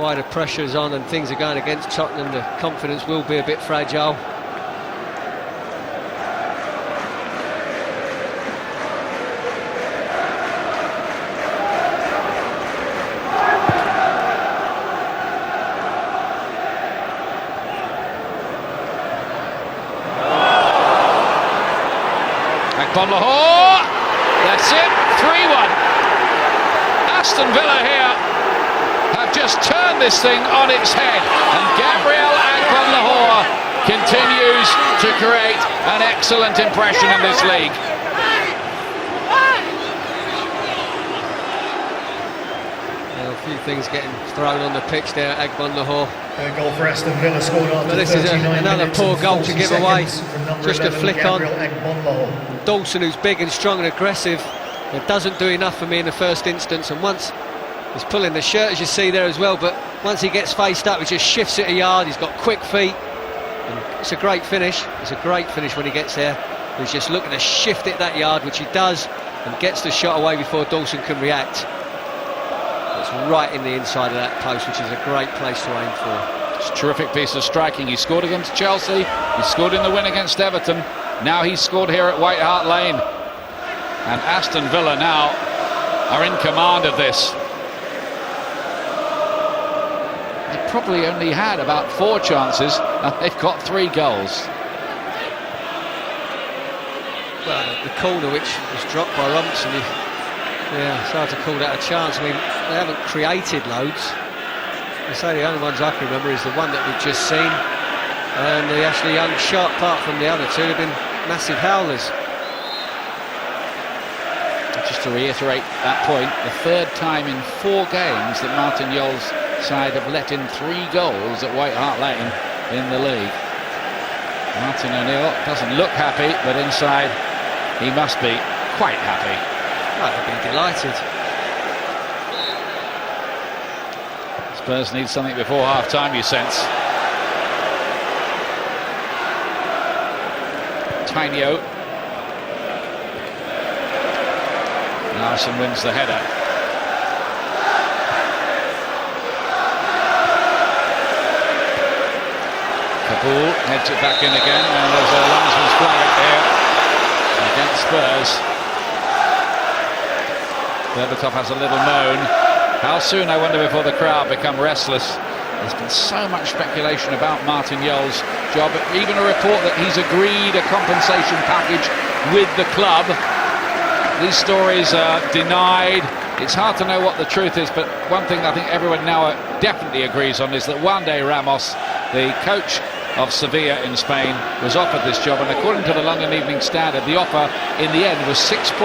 Wider pressure's on and things are going against Tottenham, the confidence will be a bit fragile. Lahore, that's it, 3-1. Aston Villa here have just turned this thing on its head, and Gabriel Lahore continues to create an excellent impression in this league. Well, a few things getting thrown on the pitch there, Lahore. A goal for Aston Villa scored after this is another poor goal to give away. Just a flick on. Dawson, who's big and strong and aggressive, it doesn't do enough for me in the first instance, and once He's pulling the shirt, as you see there as well, but once he gets faced up, he just shifts it a yard. He's got quick feet. And it's a great finish. It's a great finish when he gets there. He's just looking to shift it that yard, which he does, and gets the shot away before Dawson can react. It's right in the inside of that post, which is a great place to aim for. It's a terrific piece of striking. He scored against Chelsea. He scored in the win against Everton. Now he's scored here at White Hart Lane. And Aston Villa now are in command of this. They probably only had about 4 chances, and they've got 3 goals. Well, the corner, which was dropped by Robinson, yeah, it's hard to call that a chance. I mean, they haven't created loads. I say the only ones I can remember is the one that we've just seen, and the Ashley Young shot. Apart from the other 2, have been massive howlers. Just to reiterate that point, the 3rd time in 4 games that Martin Jol's side have let in 3 goals at White Hart Lane in the league. Martin O'Neill doesn't look happy, but inside he must be quite happy. I'd be delighted. Spurs need something before half-time, you sense. Tainio. Larson wins the header. Kabul heads it back in again, and there's a linesman's flag up here against Spurs. Berbatov has a little moan. How soon, I wonder, before the crowd become restless? There's been so much speculation about Martin Jol's job, even a report that he's agreed a compensation package with the club. These stories are denied. It's hard to know what the truth is, but one thing I think everyone now definitely agrees on is that Juan de Ramos, the coach of Sevilla in Spain, was offered this job, and according to the London Evening Standard, the offer in the end was £6.2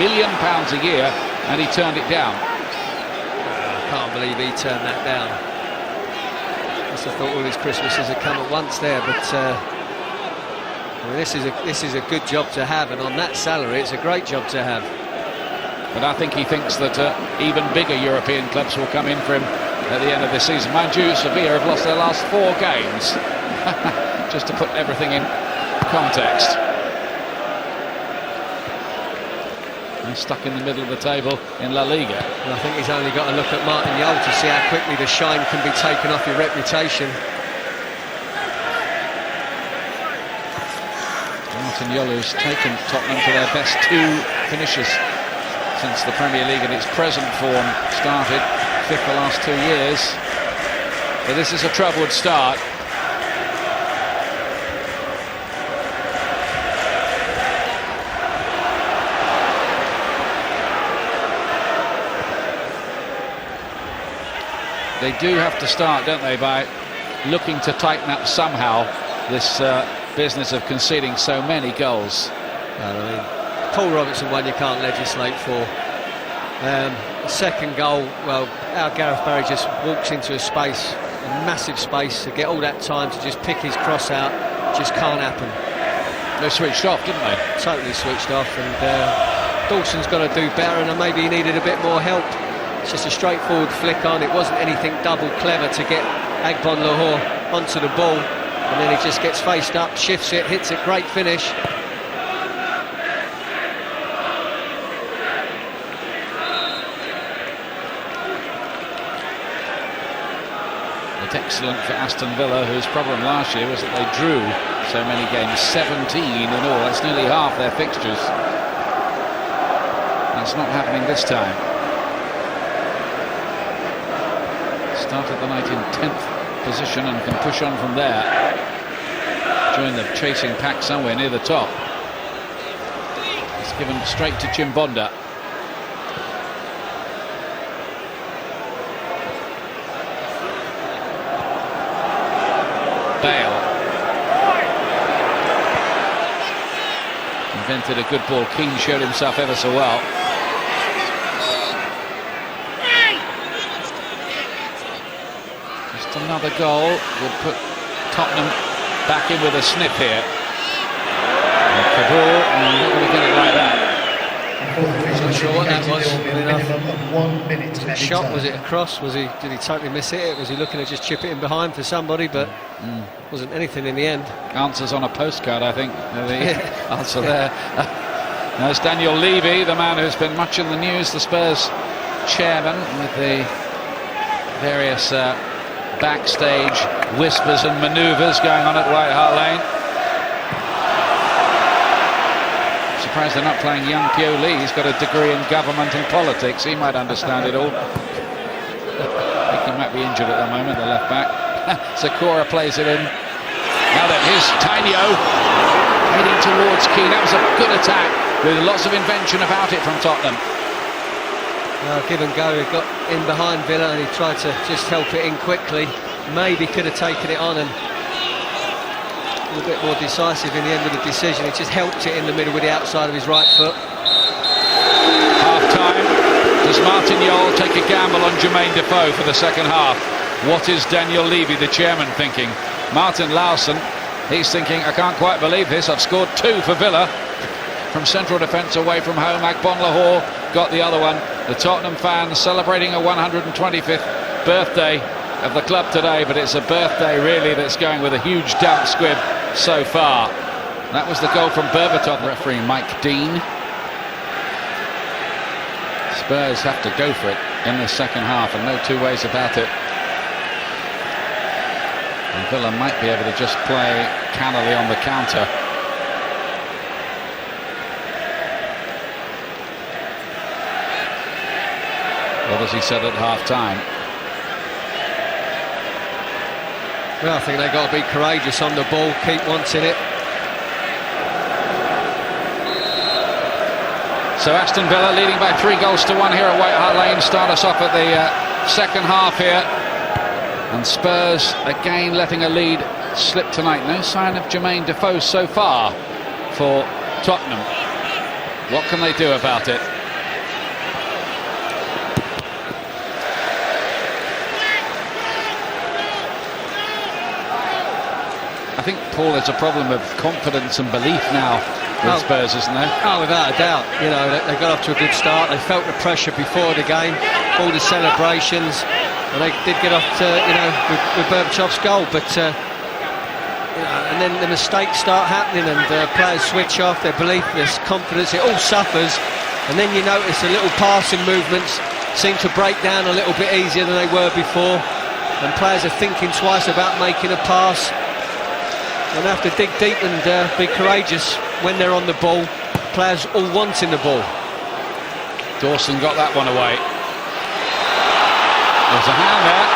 million a year, and he turned it down. I can't believe he turned that down. I must have thought all his Christmases had come at once there, but I mean, this is a good job to have, and on that salary it's a great job to have. But I think he thinks that even bigger European clubs will come in for him at the end of this season. Mind you, Sevilla have lost their last 4 games. Just to put everything in context. They're stuck in the middle of the table in La Liga. And I think he's only got to look at Martin Jol to see how quickly the shine can be taken off your reputation. Martin Jol has taken Tottenham to their best 2 finishes since the Premier League in its present form started, 5th the last 2 years. But this is a troubled start. They do have to start, don't they, by looking to tighten up somehow this business of conceding so many goals. I mean, Paul Robinson one you can't legislate for. The second goal, well, our Gareth Barry just walks into a space, a massive space, to get all that time to just pick his cross out. Just can't happen. They switched off, didn't they? Totally switched off, and Dawson's got to do better, and maybe he needed a bit more help. It's just a straightforward flick on. It wasn't anything double clever to get Agbon Lahore onto the ball, and then he just gets faced up, shifts it, hits it, great finish. It's excellent for Aston Villa, whose problem last year was that they drew so many games, 17 in all. That's nearly half their fixtures. That's not happening this time. Started the night in 10th position and can push on from there. Join the chasing pack somewhere near the top. It's given straight to Chimbonda. Bale. Invented a good ball. Keane showed himself ever so well. Another goal would put Tottenham back in with a snip here. Kabul, not going to get it like that. Not sure what that was. There will be a minimum of 1 minute added Shot, time. was it a cross? Did he totally miss it? Was he looking to just chip it in behind for somebody? But wasn't anything in the end. Answers on a postcard, I think. The answer there. There's Daniel Levy, the man who's been much in the news, the Spurs chairman, with the various backstage whispers and manoeuvres going on at White Hart Lane. Surprised they're not playing young Pio Lee. He's got a degree in government and politics. He might understand it all. I think he might be injured at the moment, the left back. Sakura plays it in. Now then, here's Tainio heading towards Keane. That was a good attack with lots of invention about it from Tottenham. Give and go. He got in behind Villa and he tried to just help it in quickly. Maybe could have taken it on and a little bit more decisive in the end of the decision. He just helped it in the middle with the outside of his right foot. Half-time. Does Martin Jol take a gamble on Jermaine Defoe for the second half? What is Daniel Levy, the chairman, thinking? Martin Laursen, he's thinking, I can't quite believe this. I've scored 2 for Villa from central defence away from home. Akbonlahor got the other one. The Tottenham fans celebrating a 125th birthday of the club today, but it's a birthday really that's going with a huge damp squib so far. That was the goal from Berbatov. Referee Mike Dean. Spurs have to go for it in the second half, and no two ways about it. And Villa might be able to just play cannily on the counter. What has he said at half-time? Well, I think they've got to be courageous on the ball, keep wanting it. So Aston Villa leading by 3-1 here at White Hart Lane. Start us off at the second half here. And Spurs again letting a lead slip tonight. No sign of Jermaine Defoe so far for Tottenham. What can they do about it? I think, Paul, there's a problem of confidence and belief now with Spurs, isn't there? Oh, without a doubt. You know, they got off to a good start. They felt the pressure before the game, all the celebrations, and they did get off to, you know, with Berbatov's goal. But you know, and then the mistakes start happening, and players switch off. Their belief, their confidence, it all suffers. And then you notice the little passing movements seem to break down a little bit easier than they were before, and players are thinking twice about making a pass. And have to dig deep and be courageous when they're on the ball. Players all wanting the ball. Dawson got that one away. There's a hand there.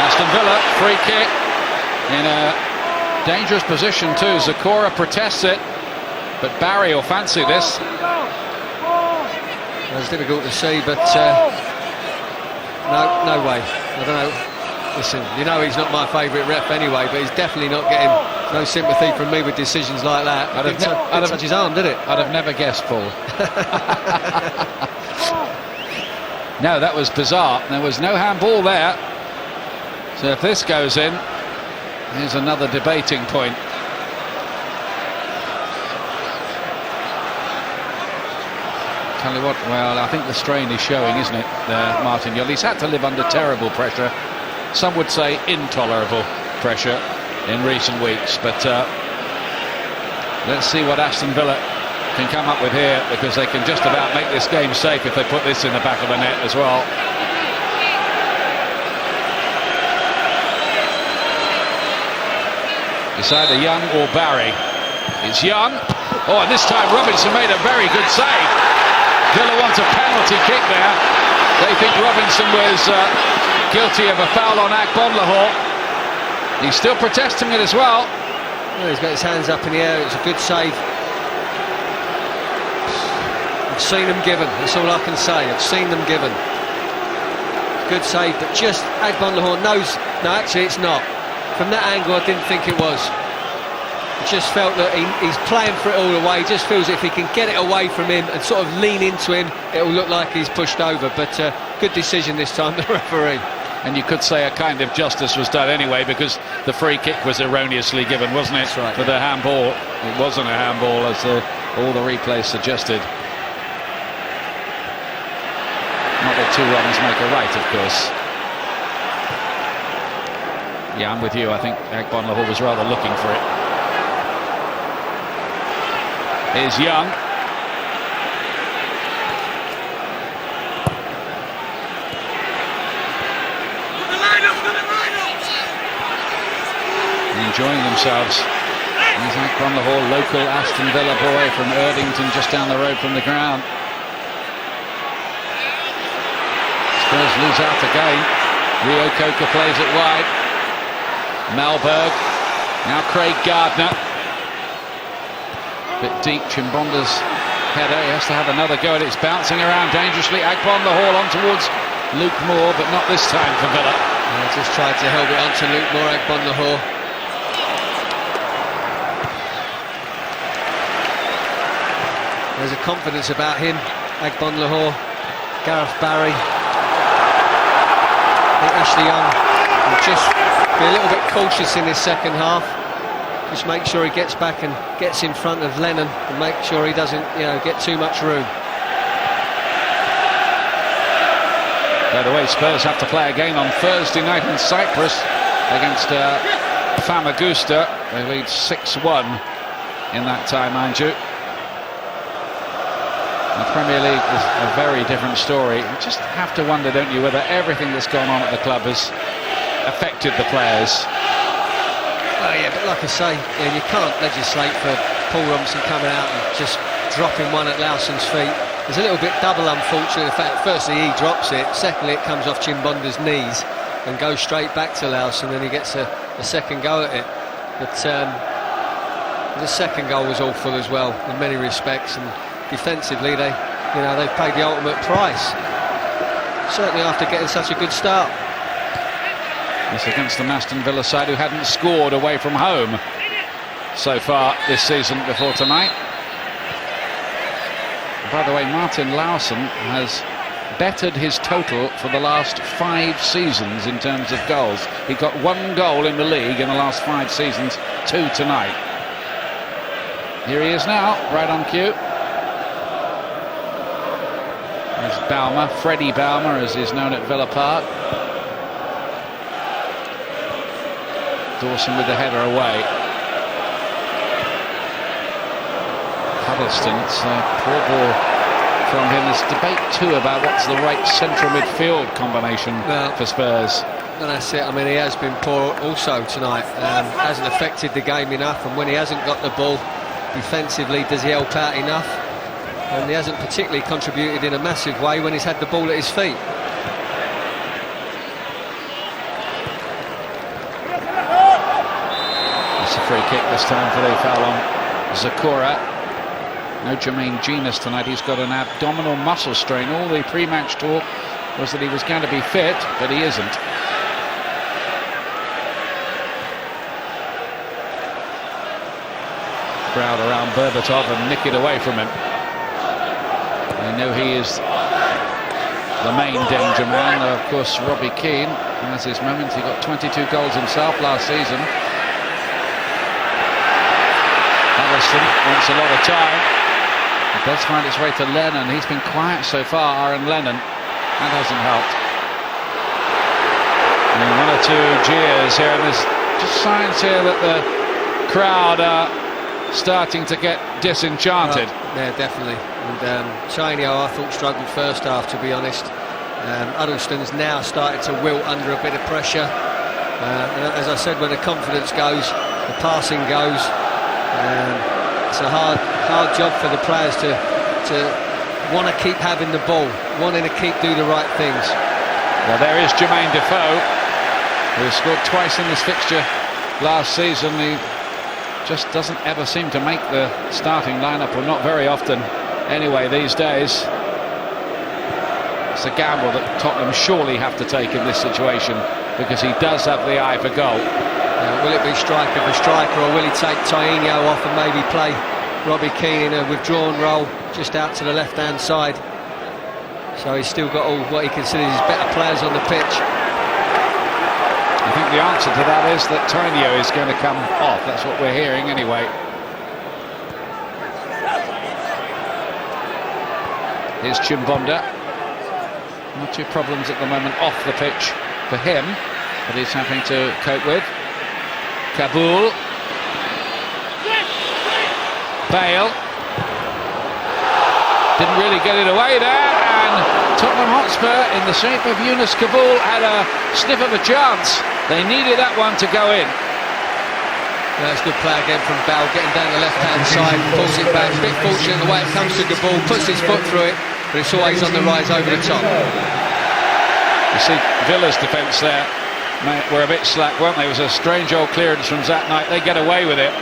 Aston Villa, free kick in a dangerous position too. Sakura protests it, but Barry will fancy this. It's difficult to see, but no way. I don't know. Listen, you know he's not my favourite ref anyway, but he's definitely not getting no sympathy from me with decisions like that. I'd have touched his arm, did it? I'd have never guessed, Paul. No, that was bizarre. There was no handball there. So if this goes in, here's another debating point. Tell you what, well, I think the strain is showing, isn't it, Martin Jol? He's had to live under terrible pressure. Some would say intolerable pressure in recent weeks, but let's see what Aston Villa can come up with here, because they can just about make this game safe if they put this in the back of the net as well. It's either Young or Barry. It's Young. Oh, and this time Robinson made a very good save. Villa wants a penalty kick there. They think Robinson was guilty of a foul on Akbonlahor. He's still protesting it as well. Well, he's got his hands up in the air. It's a good save. I've seen them given. That's all I can say. I've seen them given. Good save, but just Akbonlahor knows. No, actually, it's not. From that angle, I didn't think it was. I just felt that he's playing for it all the way. He just feels if he can get it away from him and sort of lean into him, it will look like he's pushed over. But good decision this time, the referee. And you could say a kind of justice was done anyway, because the free kick was erroneously given, wasn't it? That's right. For the handball. It wasn't a handball, as all the replays suggested. 2 wrongs make a right, of course. Yeah, I'm with you. I think Agbonlahor was rather looking for it. Here's Young. Enjoying themselves. He's Agbonlahor, local Aston Villa boy from Erdington, just down the road from the ground. Spurs lose out again. Rio Coker plays it wide. Melberg. Now Craig Gardner. Bit deep, Chimbonda's header. He has to have another go, and it's bouncing around dangerously. Agbonlahor on towards Luke Moore, but not this time for Villa. Just tried to help it onto Luke Moore, Agbonlahor. There's a confidence about him, Agbonlahor, Gareth Barry. I think Ashley Young will just be a little bit cautious in this second half. Just make sure he gets back and gets in front of Lennon and make sure he doesn't, get too much room. By the way, Spurs have to play again on Thursday night in Cyprus against Famagusta. They lead 6-1 in that time, mind you. The Premier League is a very different story. You just have to wonder, don't you, whether everything that's gone on at the club has affected the players. Oh yeah, but like I say, you can't legislate for Paul Robinson coming out and just dropping one at Lawson's feet. There's a little bit double unfortunate. In fact, firstly he drops it, secondly it comes off Chimbonda's knees and goes straight back to Lawson, and he gets a second go at it. But the second goal was awful as well in many respects, and defensively they've paid the ultimate price, certainly after getting such a good start. It's against the Aston Villa side who hadn't scored away from home so far this season before tonight. By the way, Martin Lawson has bettered his total for the last 5 seasons in terms of goals. He got 1 goal in the league in the last 5 seasons, 2 tonight. Here he is now, right on cue. There's Baumer, Freddie Baumer as he's known at Villa Park. Dawson with the header away. Huddleston, it's a poor ball from him. There's debate too about what's the right central midfield combination for Spurs. And that's it. I mean, he has been poor also tonight. Hasn't affected the game enough, and when he hasn't got the ball defensively, does he help out enough? And he hasn't particularly contributed in a massive way when he's had the ball at his feet. It's a free kick this time for the foul on Zakora. No Jermaine Genus tonight. He's got an abdominal muscle strain. All the pre-match talk was that he was going to be fit, but he isn't. Crowd around Berbatov and nick it away from him. They know he is the main danger man. Though, of course, Robbie Keane has his moment. He got 22 goals himself last season. Huddleston wants a lot of time. It does find its way to Lennon. He's been quiet so far, Aaron Lennon. That hasn't helped. And 1 or 2 jeers here, and there's just signs here that the crowd are starting to get disenchanted. Yeah, definitely. And Chainio, I thought, struggled first half, to be honest. Huddleston's now started to wilt under a bit of pressure. And as I said, when the confidence goes, the passing goes. It's a hard job for the players to want to keep having the ball, wanting to keep do the right things. Well, there is Jermaine Defoe, who scored twice in this fixture last season. He just doesn't ever seem to make the starting lineup, or not very often anyway these days. It's a gamble that Tottenham surely have to take in this situation, because he does have the eye for goal. Will it be striker for striker, or will he take Tainio off and maybe play Robbie Keane in a withdrawn role just out to the left-hand side? So he's still got all what he considers his better players on the pitch. I think the answer to that is that Tainio is going to come off. That's what we're hearing anyway. Here's Chimbonda. Not two problems at the moment off the pitch for him, but he's having to cope with. Kabul. Bale. Didn't really get it away there, and Tottenham Hotspur, in the shape of Yunus Kabul, had a sniff of a chance. They needed that one to go in. That's good play again from Bale, getting down the left-hand side, pulls it back. A bit fortunate the way it comes to Kabul, puts his foot through it, but it's always on the rise over the top. You see Villa's defence there were a bit slack, weren't they? It was a strange old clearance from Zat Knight. They get away with it.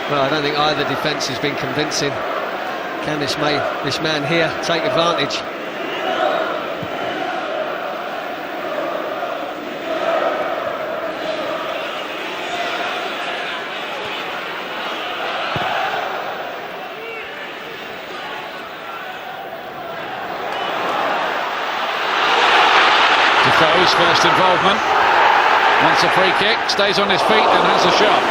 Well, I don't think either defence has been convincing. Can this man here take advantage? Defoe's first involvement. Wants a free kick, stays on his feet and has a shot.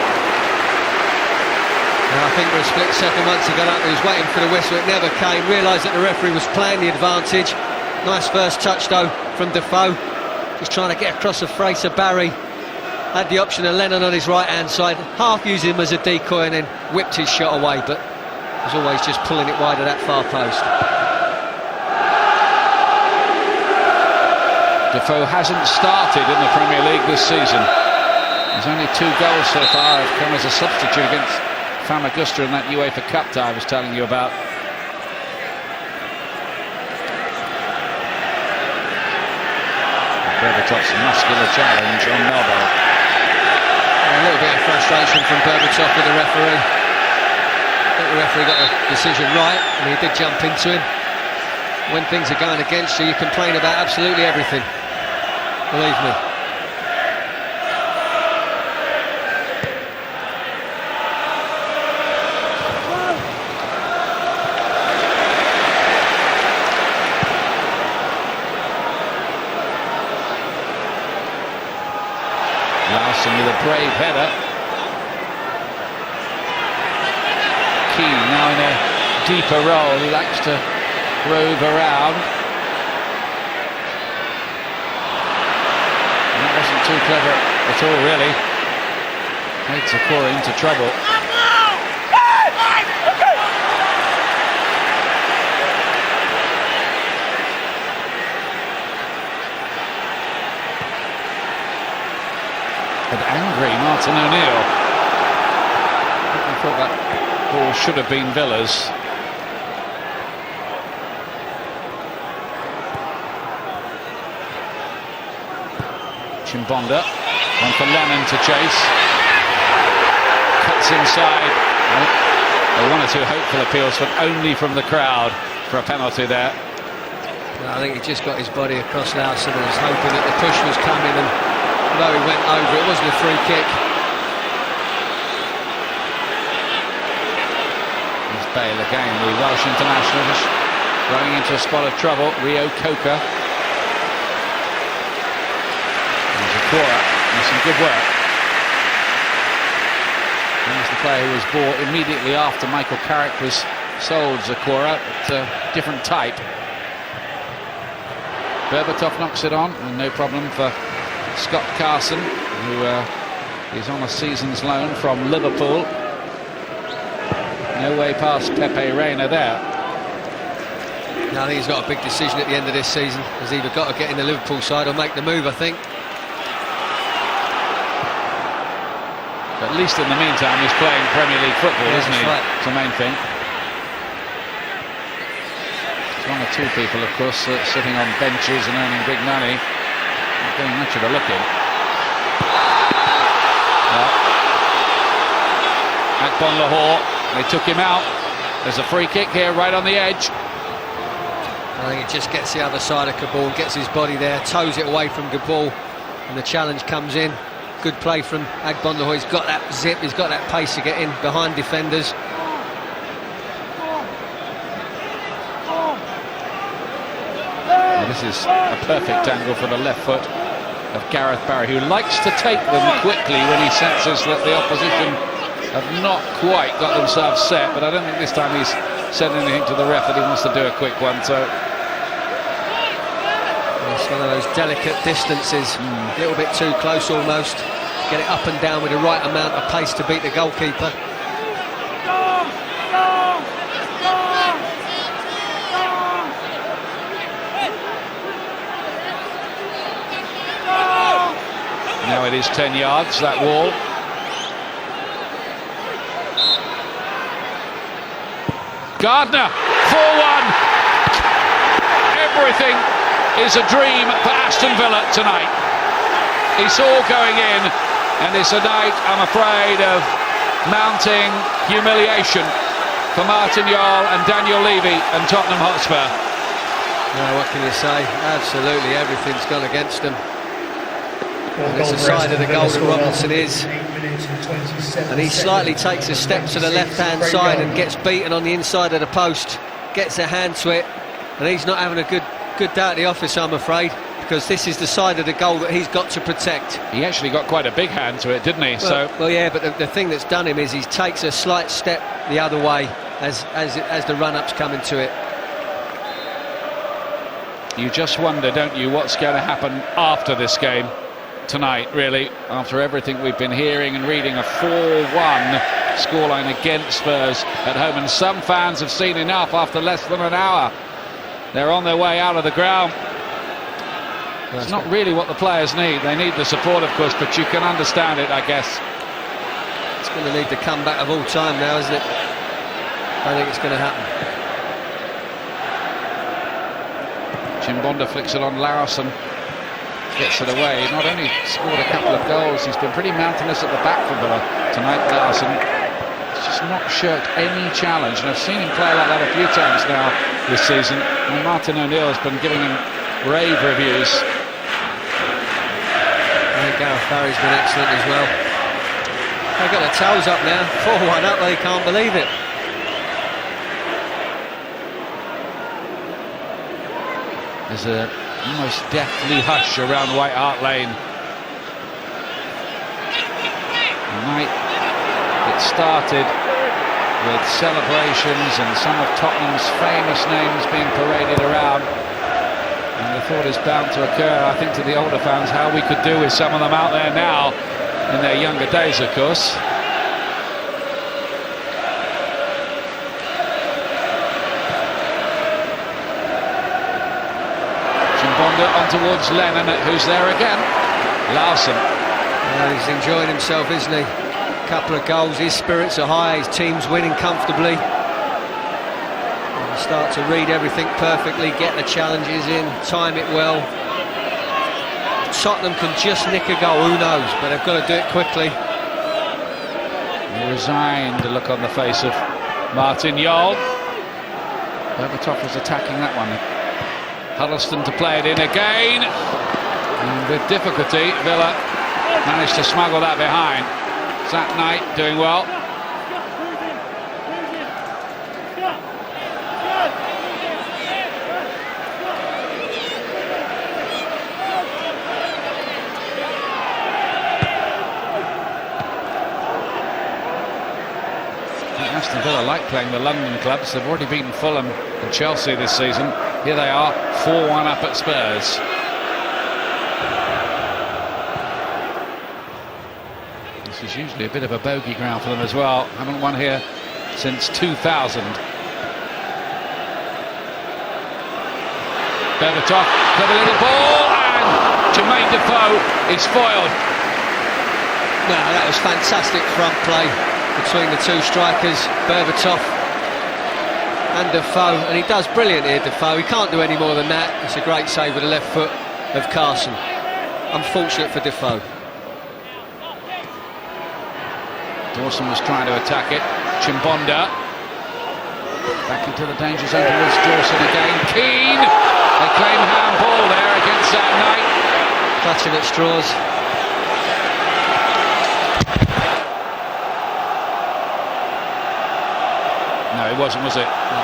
Now, I think for a split second once he got up, he was waiting for the whistle, it never came, realised that the referee was playing the advantage. Nice first touch though from Defoe, just trying to get across the Fraser Barry. Had the option of Lennon on his right hand side, half using him as a decoy and then whipped his shot away, but was always just pulling it wide of that far post. Defoe hasn't started in the Premier League this season. There's only 2 goals so far, have come as a substitute against Famagusta in that UEFA Cup tie I was telling you about. Berbatov's muscular challenge on Melbourne. A little bit of frustration from Berbatov with the referee. I think the referee got the decision right, and he did jump into him. When things are going against you, you complain about absolutely everything. Believe me. Larson with a brave header. Keane now in a deeper role. He likes to rove around. And that wasn't too clever at all, really. Made Zakora into trouble. An angry Martin O'Neill. I thought that ball should have been Villa's. Chimbonda, one for Lennon to chase. Cuts inside. One or two hopeful appeals, but only from the crowd for a penalty there. No, I think he just got his body across Larson and was hoping that the push was coming, and although he went over, it wasn't a free kick. There's Bale again, the Welsh international, just running into a spot of trouble. Rio Coca. There's Zakora, and some good work. He's the player who was bought immediately after Michael Carrick was sold. Zakora, but a different type. Berbatov knocks it on, and no problem for Scott Carson, who is on a season's loan from Liverpool. No way past Pepe Reina there. No, I think he's got a big decision at the end of this season. He's either got to get in the Liverpool side or make the move, I think. But at least in the meantime, he's playing Premier League football, isn't he? Right. It's the main thing. There's one or two people, of course, sitting on benches and earning big money. Not doing much of a look-in. Akbon Lahore, they took him out. There's a free kick here, right on the edge. I think he just gets the other side of Kabul, gets his body there, toes it away from Kabul, and the challenge comes in. Good play from Akbon Lahore. He's got that zip, he's got that pace to get in behind defenders. Well, this is a perfect angle for the left foot of Gareth Barry, who likes to take them quickly when he senses that the opposition have not quite got themselves set, but I don't think this time he's said anything to the ref that he wants to do a quick one, so... one of those delicate distances, a little bit too close almost. Get it up and down with the right amount of pace to beat the goalkeeper. Now it is 10 yards, that wall. Gardner, 4-1. Everything is a dream for Aston Villa tonight. It's all going in, and it's a night, I'm afraid, of mounting humiliation for Martin Jol and Daniel Levy and Tottenham Hotspur. No, what can you say? Absolutely everything's gone against them. And it's the side of the goal that Robinson is. And he slightly takes a step to the left-hand side and gets beaten on the inside of the post. Gets a hand to it, and he's not having a good day at the office, I'm afraid, because this is the side of the goal that he's got to protect. He actually got quite a big hand to it, didn't he? Well, yeah, but the thing that's done him is he takes a slight step the other way as the run-up's coming to it. You just wonder, don't you, what's going to happen after this game tonight, really, after everything we've been hearing and reading. A 4-1 scoreline against Spurs at home, and some fans have seen enough after less than an hour. They're on their way out of the ground. It's not really what the players need. They need the support, of course, but you can understand it, I guess. It's going to need the comeback of all time now, isn't it? I think it's going to happen. Chimbonda flicks it on Larson. Gets it away. Not only scored a couple of goals, he's been pretty mountainous at the back for Villa tonight, Larson. He's just not shirked any challenge, and I've seen him play like that a few times now this season, and Martin O'Neill has been giving him rave reviews. I think Gareth Barry's been excellent as well. They've got their toes up now, 4-1 up, they can't believe it. There's a almost deathly hush around White Hart Lane. Tonight it started with celebrations and some of Tottenham's famous names being paraded around, and the thought is bound to occur, I think, to the older fans, how we could do with some of them out there now in their younger days, of course. On towards Lennon, who's there again. Larson. He's enjoying himself, isn't he? A couple of goals, his spirits are high, his team's winning comfortably. He'll start to read everything perfectly, get the challenges in, time it well. If Tottenham can just nick a goal, who knows, but they've got to do it quickly. A resigned look on the face of Martin Jol. Berbatov was attacking that one. Huddleston to play it in again, and with difficulty Villa managed to smuggle that behind. Zat Knight doing well. Aston Villa like playing the London clubs. They've already beaten Fulham and Chelsea this season. Here they are, 4-1 up at Spurs. This is usually a bit of a bogey ground for them as well. Haven't won here since 2000. Berbatov, clever little ball, and Jermaine Defoe is foiled. No, that was fantastic front play between the two strikers, Berbatov and Defoe, and he does brilliant here, Defoe. He can't do any more than that. It's a great save with the left foot of Carson. Unfortunate for Defoe. Dawson was trying to attack it. Chimbonda back into the danger zone towards Dawson again. Keane, they claim handball there against Zat Knight. Clutching at straws. No, it wasn't, was it? No.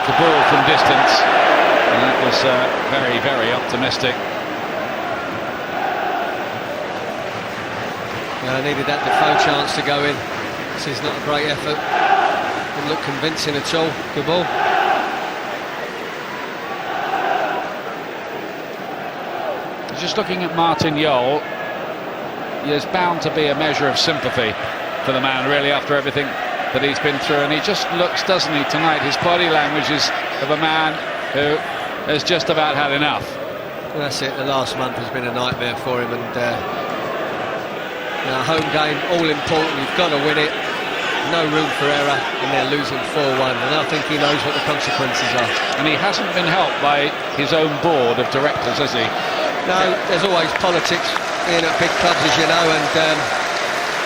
The ball from distance, and that was very, very optimistic. I needed that Defoe chance to go in. This is not a great effort. Didn't look convincing at all. Good ball. just looking at Martin Jol, there's bound to be a measure of sympathy for the man, really, after everything that he's been through. And he just looks, doesn't he, tonight, his body language is of a man who has just about had enough. That's it, the last month has been a nightmare for him, and now home game, all important, you've got to win it, no room for error, and they're losing 4-1, and I think he knows what the consequences are. And he hasn't been helped by his own board of directors, has he? No, there's always politics in at big clubs, as you know, and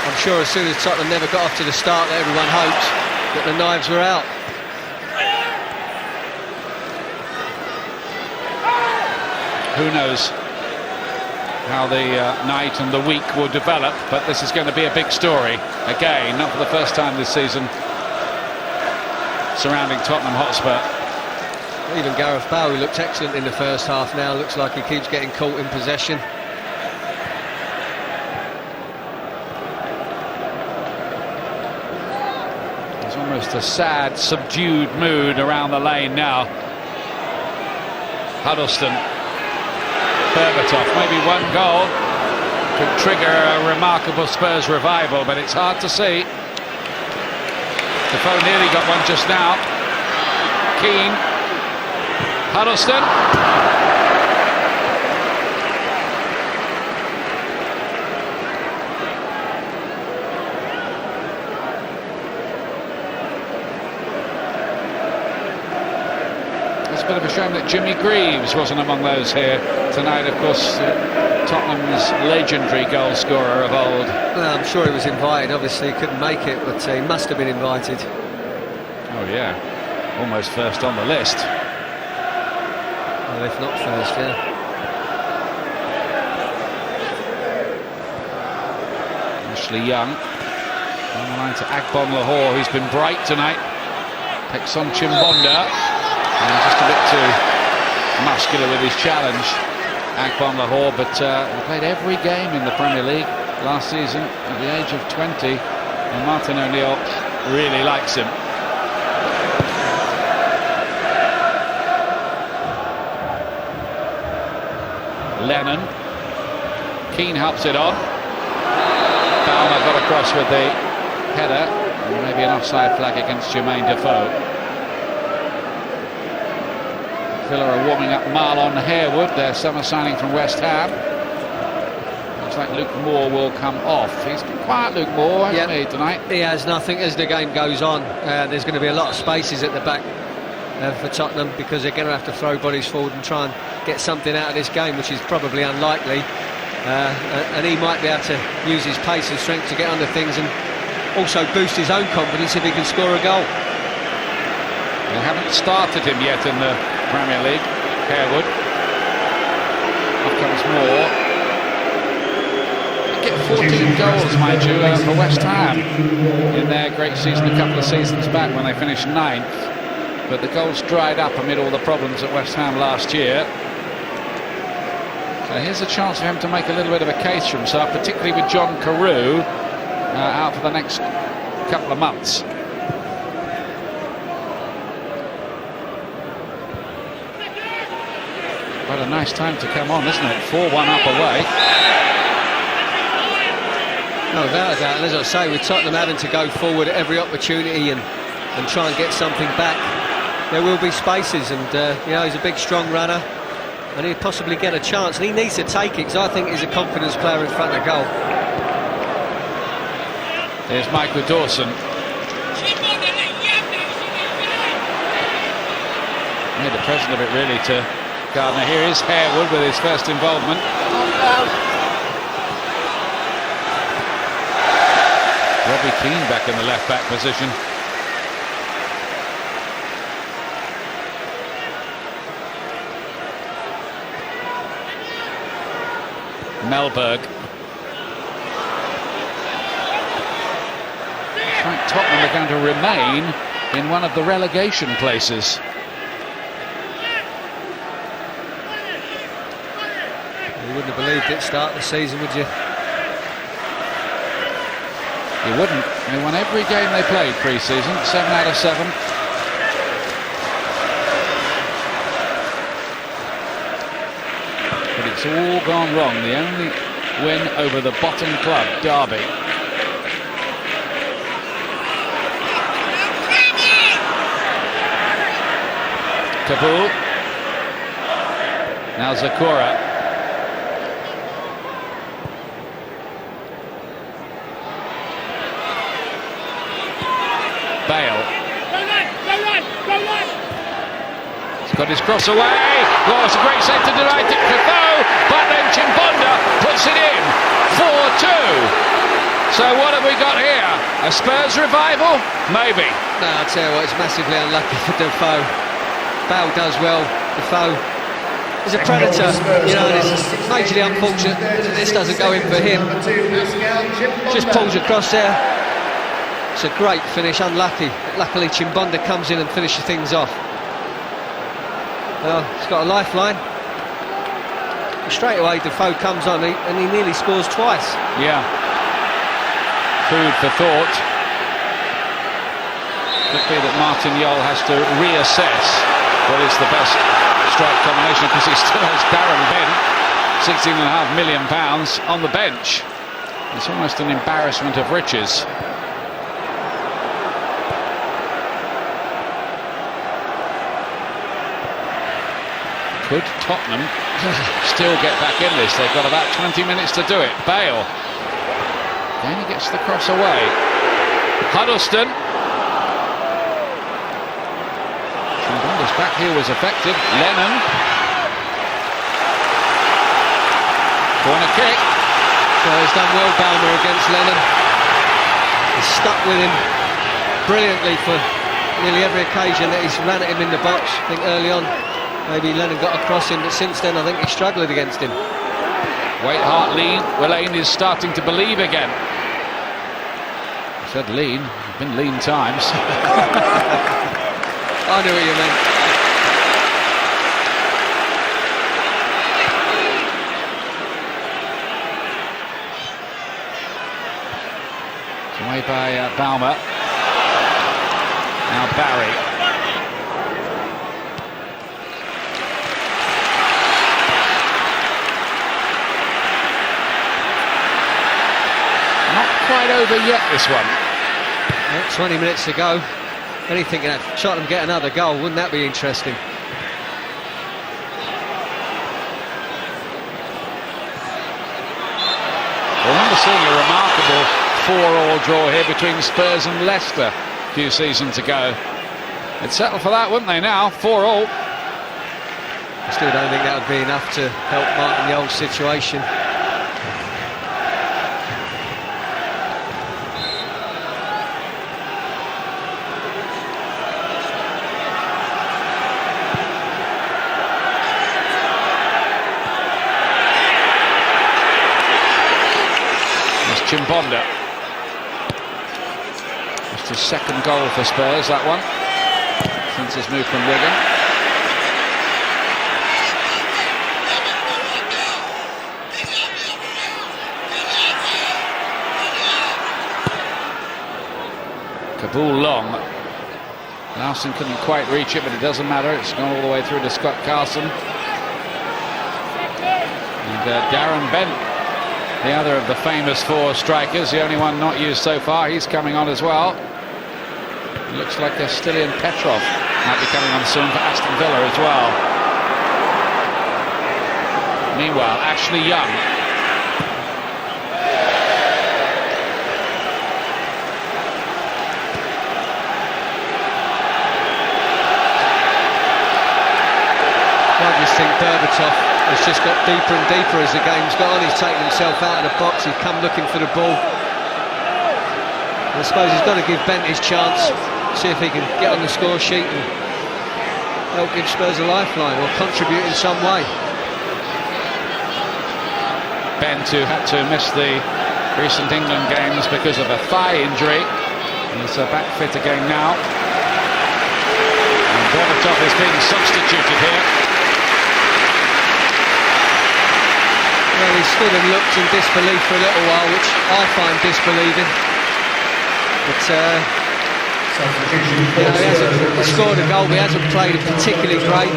I'm sure as soon as Tottenham never got off to the start that everyone hoped that the knives were out. Who knows how the night and the week will develop, but this is going to be a big story again, not for the first time this season, surrounding Tottenham Hotspur. Even Gareth Bale, who looked excellent in the first half, now looks like he keeps getting caught in possession. There's almost a sad, subdued mood around the lane now. Huddleston, Berbatov, maybe one goal could trigger a remarkable Spurs revival, but it's hard to see. Defoe nearly got one just now. Keane, Huddleston. It's a bit of a shame that Jimmy Greaves wasn't among those here tonight. Of course, Tottenham's legendary goal scorer of old. Well, I'm sure he was invited. Obviously he couldn't make it, but he must have been invited. Oh yeah, almost first on the list. Well, if not first, yeah. Ashley Young on the line to Agbon Lahore, who's been bright tonight. Takes on Chimbonda, and just a bit too muscular with his challenge, Agbon Lahore, but he played every game in the Premier League last season at the age of 20, and Martin O'Neill really likes him. Lennon, Keane helps it on. Balmer got across with the header, and maybe an offside flag against Jermaine Defoe. Villa are warming up Marlon Harewood, their summer signing from West Ham. Looks like Luke Moore will come off. He's been quiet, Luke Moore, hasn't he, tonight? He has nothing. As the game goes on, there's going to be a lot of spaces at the back for Tottenham, because they're going to have to throw bodies forward and try and get something out of this game, which is probably unlikely. And he might be able to use his pace and strength to get under things and also boost his own confidence if he can score a goal. They haven't started him yet in the Premier League, Harewood. Off comes Moore. They get 14 goals, mind you, for West Ham in their great season a couple of seasons back when they finished 9th. But the goals dried up amid all the problems at West Ham last year. So here's a chance for him to make a little bit of a case for himself, particularly with John Carew out for the next couple of months. What a nice time to come on, isn't it? 4-1 up away. No, without a doubt. And as I say, with Tottenham having to go forward at every opportunity and try and get something back, there will be spaces. And you know, he's a big, strong runner, and he'll possibly get a chance. And he needs to take it, because I think he's a confidence player in front of goal. Here's Michael Dawson. Made a present of it, really, to Gardner. Here is Harewood with his first involvement. Robbie Keane back in the left-back position. Melberg. It's like Tottenham are going to remain in one of the relegation places. You wouldn't have believed it start the season, would you? You wouldn't. They won every game they played pre-season, 7 out of 7. But it's It's all gone wrong. The only win over the bottom club, Derby. Kabul. Now Zakura. Bale. He's got his cross away. Oh, it's a great save to deny to Defoe, but then Chimbonda puts it in. 4-2. So what have we got here? A Spurs revival? Maybe. No, I'll tell you what, it's massively unlucky for Defoe. Bale does well. Defoe is a predator, you know, and it's majorly unfortunate that this doesn't go in for him. Just pulls across there. It's a great finish, unlucky. Luckily Chimbonda comes in and finishes things off. Well, he's got a lifeline. Straight away Defoe comes on and he nearly scores twice. Yeah. Food for thought. Could be that Martin Jol has to reassess what is the best strike combination, because he still has Darren Bent, £16.5 million on the bench. It's almost an embarrassment of riches. Could Tottenham still get back in this? They've got about 20 minutes to do it. Bale. Then he gets the cross away. Huddleston. Chimbonda's back here was effective. Lennon. Corner kick. So he's done well, Balmer, against Lennon. He's stuck with him brilliantly for nearly every occasion that he's ran at him in the box. I think early on maybe Lennon got across him, but since then I think he struggled against him. Waithart Lane is starting to believe again. I said lean, been lean times. I knew what you meant. It's away by Balmer. Now Barry. Not quite over yet, this one. 20 minutes to go. Anything can have. Tottenham get another goal, wouldn't that be interesting? I remember seeing a remarkable 4-4 draw here between Spurs and Leicester a few seasons ago. They'd settle for that, wouldn't they, now? 4-4. I still don't think that would be enough to help Martin Jol's situation. Chimbonda. Just his second goal for Spurs, that one, since his move from Wigan. Kabul long. Aston couldn't quite reach it, but it doesn't matter. It's gone all the way through to Scott Carson. And Darren Bent, the other of the famous four strikers, the only one not used so far, he's coming on as well. It looks like Stilian Petrov might be coming on soon for Aston Villa as well. Meanwhile, Ashley Young. I just think Berbatov has just got deeper and deeper as the game's gone. He's taken himself out of the box, he's come looking for the ball. I suppose he's got to give Bent his chance, see if he can get on the score sheet and help give Spurs a lifeline or contribute in some way. Bent, who had to miss the recent England games because of a thigh injury, he's back fit again now. And Berbatov is being substituted here. Well, he stood and looked in disbelief for a little while, which I find disbelieving. But he hasn't scored a goal, but he hasn't played particularly great,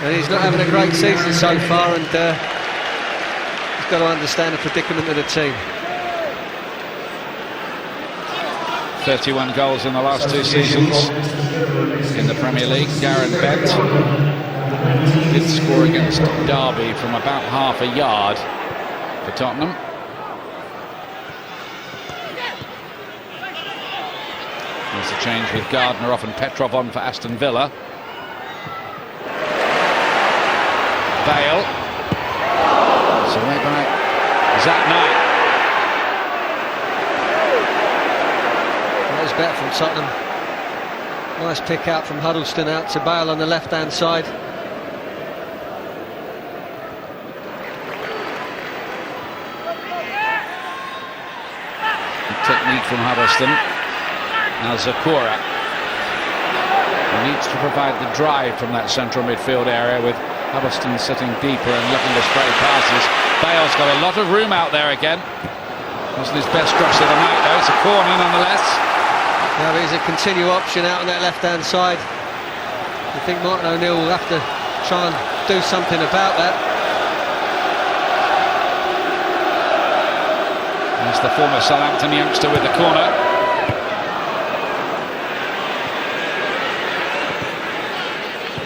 and he's not having a great season so far. And He's got to understand the predicament of the team. 31 goals in the last 2 seasons in the Premier League. Darren Bent did score against Derby from about half a yard for Tottenham. There's a change with Gardner off and Petrov on for Aston Villa. Bale. So way by Zach Knight. That was better from Tottenham. Nice pick out from Huddleston out to Bale on the left-hand side. Technique from Huddleston. Now Zakura. He needs to provide the drive from that central midfield area, with Huddleston sitting deeper and looking to spray passes. Bale's got a lot of room out there again. Wasn't his best cross of the night though. It's a corner nonetheless. Now he's a continue option out on that left-hand side. I think Martin O'Neill will have to try and do something about that. That's the former Southampton youngster with the corner.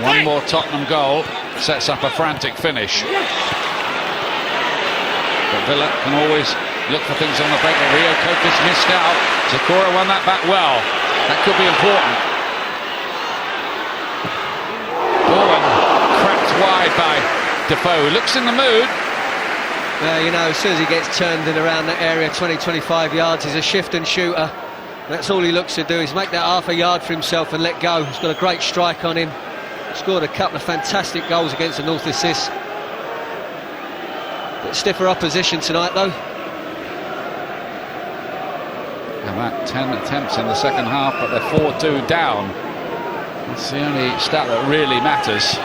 One more Tottenham goal sets up a frantic finish. But Villa can always look for things on the break. Rio Coca's missed out. Zakura won that back well. That could be important. Bowen cracked wide by Defoe. Looks in the mood. You know, as soon as he gets turned in around that area, 20-25 yards, he's a shift and shooter. That's all he looks to do, is make that half a yard for himself and let go. He's got a great strike on him. Scored a couple of fantastic goals against the North Assists. Bit stiffer opposition tonight, though. And that 10 attempts in the second half, but they're 4-2 down. That's the only stat that really matters.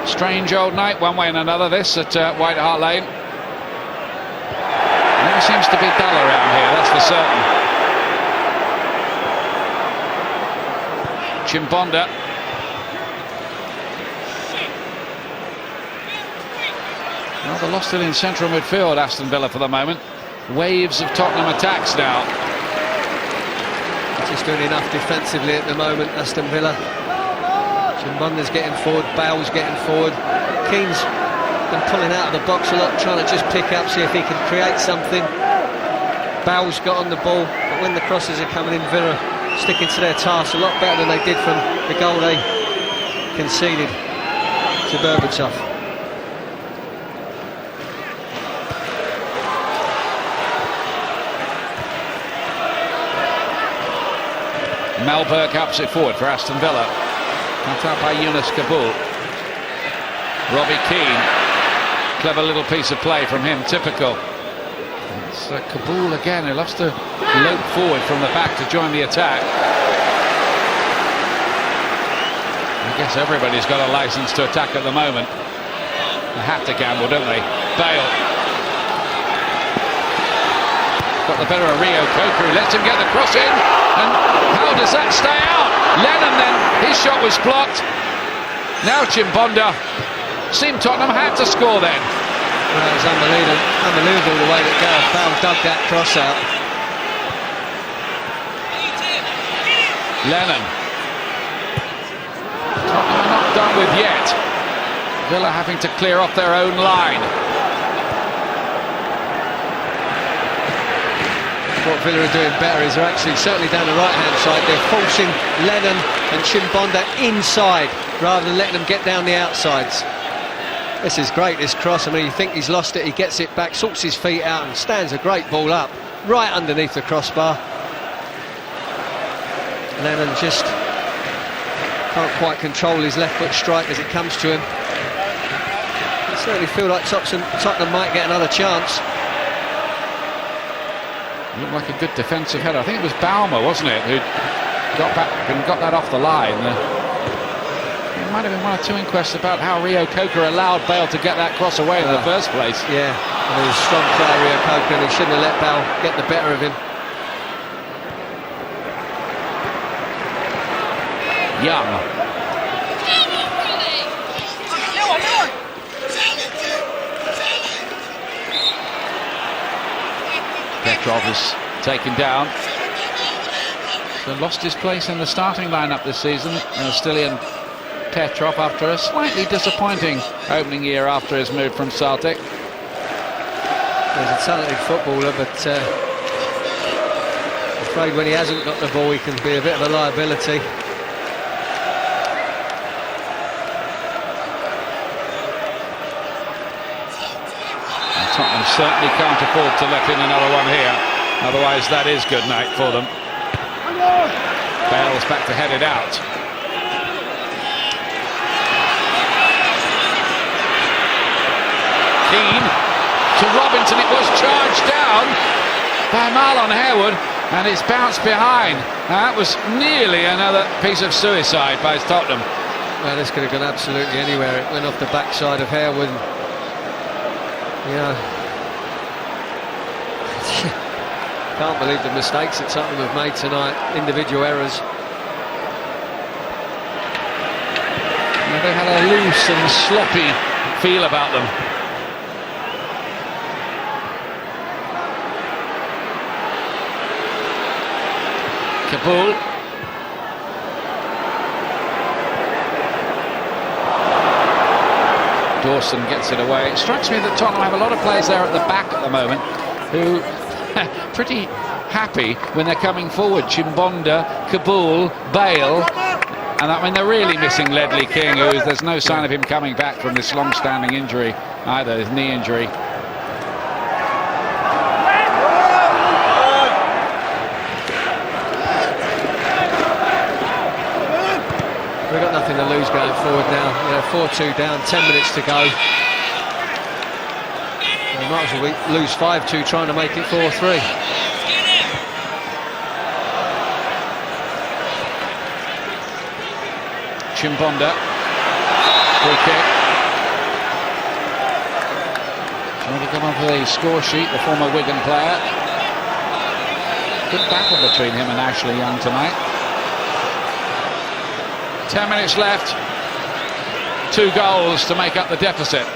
Strange old night, one way and another, this at White Hart Lane. Never seems to be dull around here, that's for certain. Chimbonda. Well, they lost it in central midfield, Aston Villa, for the moment. Waves of Tottenham attacks now. Just doing enough defensively at the moment, Aston Villa. Chimbonda's getting forward, Bale's getting forward. Keane's been pulling out of the box a lot, trying to just pick up, see if he can create something. Bale's got on the ball, but when the crosses are coming in, Villa sticking to their task a lot better than they did from the goal they conceded to Berbatov. Melberg ups it forward for Aston Villa. Cut out by Yunus Kabul. Robbie Keane. Clever little piece of play from him, typical. It's Kabul again, who loves to lope forward from the back to join the attack. I guess everybody's got a license to attack at the moment. They have to gamble, don't they? Bale. Got the better of Rio Coca, who lets him get the cross in. And how does that stay out? Lennon then, his shot was blocked. Now Chimbonda. Seemed Tottenham had to score then. Well, it was unbelievable the way that Gareth Bale dug that cross out. Lennon. Tottenham are not done with yet. Villa having to clear off their own line. What Villa are doing better is they're actually, certainly down the right-hand side, they're forcing Lennon and Chimbonda inside rather than letting them get down the outsides. This is great, this cross. I mean, you think he's lost it, he gets it back, sorts his feet out and stands a great ball up right underneath the crossbar. Lennon just can't quite control his left foot strike as it comes to him. I certainly feel like Tottenham might get another chance. Looked like a good defensive header. I think it was Baumer, wasn't it, who got back and got that off the line. There might have been one or two inquests about how Rio Coca allowed Bale to get that cross away in the first place. Yeah, and he was a strong player, Rio Coca, and he shouldn't have let Bale get the better of him. Young. Petrov is taken down. So lost his place in the starting lineup this season. Stilian Petrov, after a slightly disappointing opening year after his move from Celtic. He's a talented footballer, but I'm afraid when he hasn't got the ball, he can be a bit of a liability. And Tottenham certainly can't afford to let in another one here. Otherwise, that is good night for them. Bale's back to head it out. Keane to Robinson. It was charged down by Marlon Harewood, and it's bounced behind. Now, that was nearly another piece of suicide by Tottenham. Well, this could have gone absolutely anywhere. It went off the backside of Harewood. Yeah. Can't believe the mistakes that Tottenham have made tonight. Individual errors. They had a loose and sloppy feel about them. Kabul. Dawson gets it away. It strikes me that Tottenham have a lot of players there at the back at the moment who pretty happy when they're coming forward. Chimbonda, Kabul, Bale. And I mean, they're really missing Ledley King, who there's no sign of him coming back from this long-standing injury either, his knee injury. We've got nothing to lose going forward now. 4-2 down, 10 minutes to go. We might as well lose 5-2 trying to make it 4-3. Chimbonda, free kick. Trying to come onto the score sheet, the former Wigan player. Good battle between him and Ashley Young tonight. 10 minutes left. 2 goals to make up the deficit.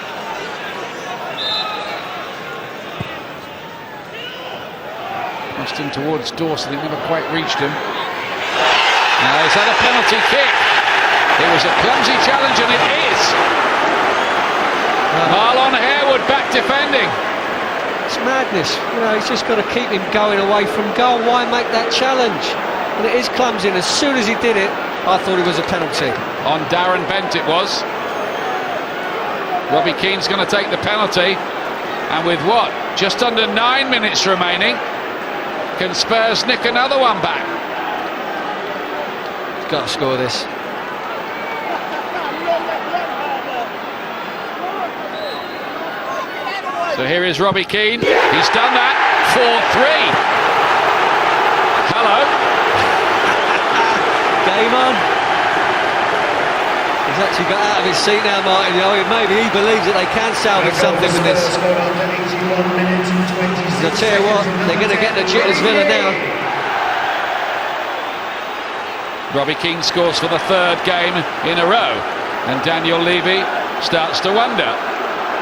Crossed him towards Dawson, it never quite reached him. Now is that a penalty kick? It was a clumsy challenge, and it is. Marlon Harewood back defending. It's madness. He's just got to keep him going away from goal. Why make that challenge? And it is clumsy, and as soon as he did it, I thought it was a penalty. On Darren Bent it was. Robbie Keane's going to take the penalty. And with what? Just under 9 minutes remaining. Can Spurs nick another one back? He's got to score this. So here is Robbie Keane. He's done that. 4-3. Hello. Game on. He's actually got out of his seat now, Martin. Maybe he believes that they can salvage something with this. I'll tell you what, they're going to get the jitters Villa now. Robbie Keane scores for the 3rd game in a row. And Daniel Levy starts to wonder.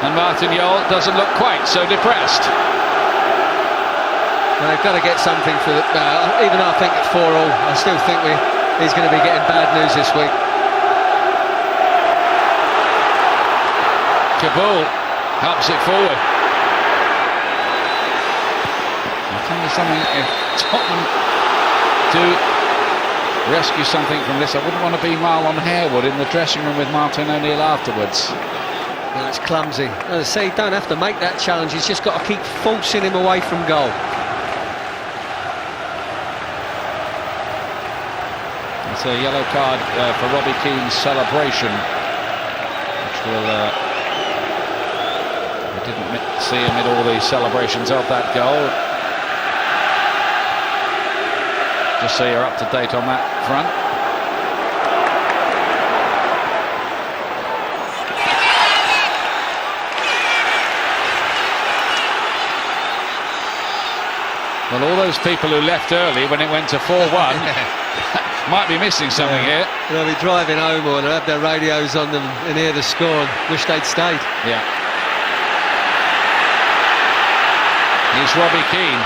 And Martin Jol doesn't look quite so depressed. Well, they've got to get something for it. Even though I think it's 4-all, I still think he's going to be getting bad news this week. Kabul helps it forward. I'll tell you something, if Tottenham do rescue something from this, I wouldn't want to be Marlon Harewood in the dressing room with Martin O'Neill afterwards. No, it's clumsy. As I say, you don't have to make that challenge. He's just got to keep forcing him away from goal. It's a yellow card for Robbie Keane's celebration, which will... we didn't see him in all the celebrations of that goal. Just so you're up to date on that front. Well, all those people who left early when it went to 4-1 might be missing something here. They'll be driving home or they'll have their radios on them and hear the score and wish they'd stayed. Yeah. Here's Robbie Keane.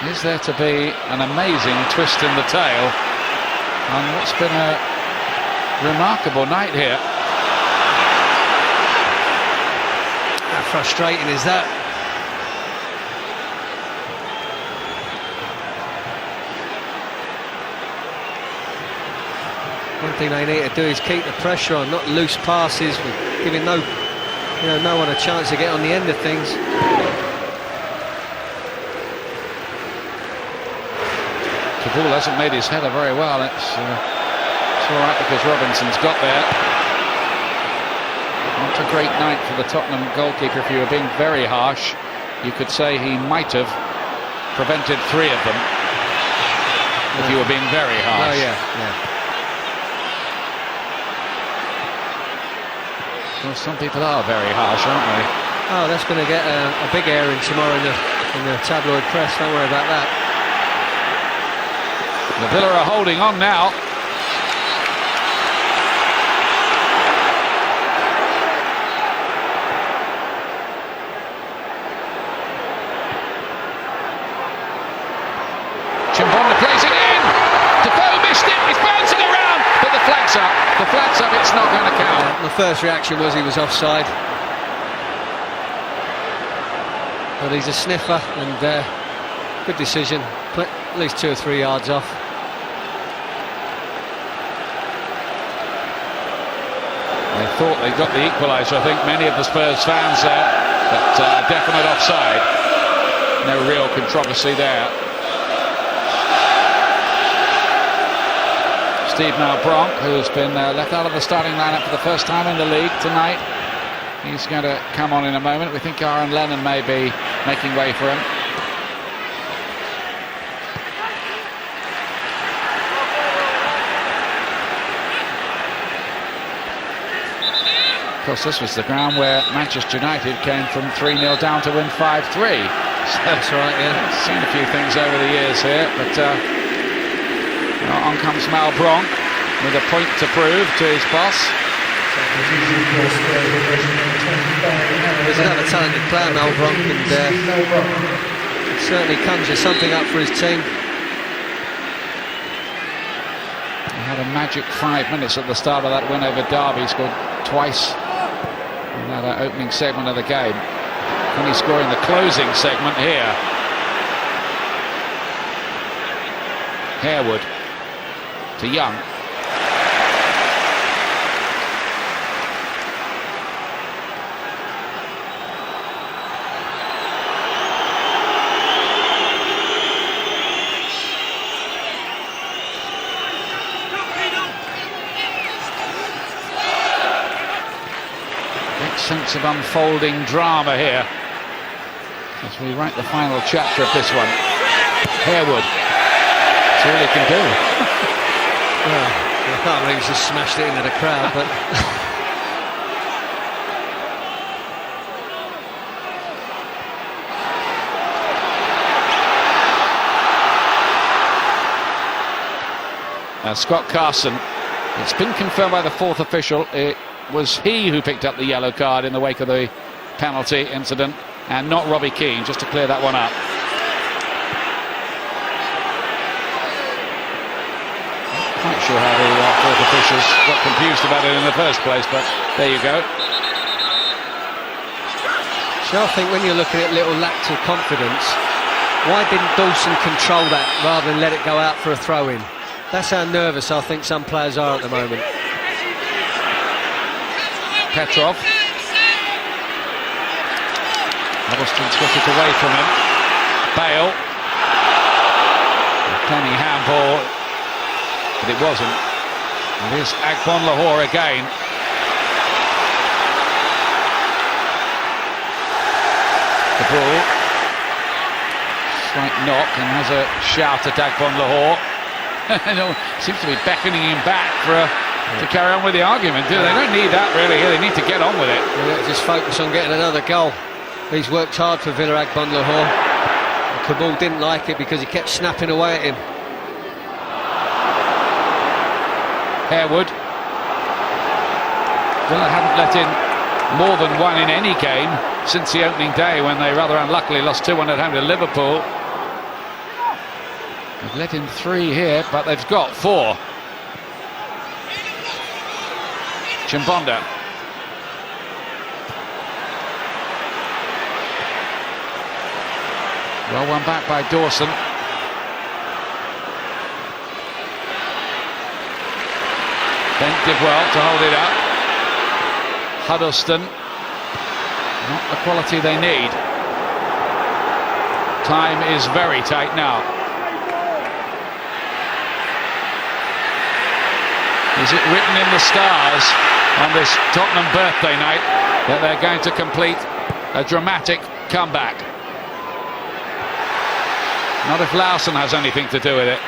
Is there to be an amazing twist in the tail on what's been a remarkable night here? How frustrating is that? One thing they need to do is keep the pressure on, not loose passes, giving no one a chance to get on the end of things. The ball hasn't made his header very well. It's all right because Robinson's got there. Not a great night for the Tottenham goalkeeper. If you were being very harsh, you could say he might have prevented 3 of them. If you were being very harsh. Oh yeah. Well, some people are very harsh, aren't they? Oh, that's going to get a big airing tomorrow in the tabloid press. Don't worry about that. The Villa are holding on now. Chimbonda plays it in. Defoe missed it. It's bouncing around, but the flag's up. The flag's up. It's not going to count. My first reaction was he was offside, but he's a sniffer, and good decision. At least 2 or 3 yards off. They thought they got the equalizer, I think, many of the Spurs fans there, but definite offside. No real controversy there. Steve Malbronk, who's been left out of the starting lineup for the first time in the league tonight. He's going to come on in a moment. We think Aaron Lennon may be making way for him. Of course, this was the ground where Manchester United came from 3-0 down to win 5-3. So that's right, yeah. I've seen a few things over the years here, but on comes Malbronk with a point to prove to his boss. He's another talented player, Malbronk, and certainly conjures something up for his team. He had a magic 5 minutes at the start of that win over Derby. He scored twice in that opening segment of the game. Can he score in the closing segment here? Harewood to Young. Sense of unfolding drama here as we write the final chapter of this one. Harewood, that's all he can do. Well, I can't believe he's just smashed it into the crowd, but Scott Carson, it's been confirmed by the 4th official. It was he who picked up the yellow card in the wake of the penalty incident, and not Robbie Keane, just to clear that one up. Not quite sure how the 4th officials got confused about it in the first place, but there you go. So I think when you're looking at little lacks of confidence, why didn't Dawson control that rather than let it go out for a throw-in? That's how nervous I think some players are at the moment. Petrov. Aston took it away from him. Bale. Plenty handball, but it wasn't. It is Agbon Lahore again. The ball. Slight knock and has a shout at Agbon Lahore. Seems to be beckoning him back to carry on with the argument. They don't need that really here. They need to get on with it. Just focus on getting another goal. He's worked hard for Villa, Agbon Lahore. Kabul didn't like it because he kept snapping away at him. Harewood. Villa hadn't let in more than one in any game since the opening day when they rather unluckily lost 2-1 at home to Liverpool. They've let in 3 here, but they've got 4. Chimbonda. Well won back by Dawson. Bent did well to hold it up. Huddleston, not the quality they need. Time is very tight now. Is it written in the stars on this Tottenham birthday night that they're going to complete a dramatic comeback? Not if Lawson has anything to do with it.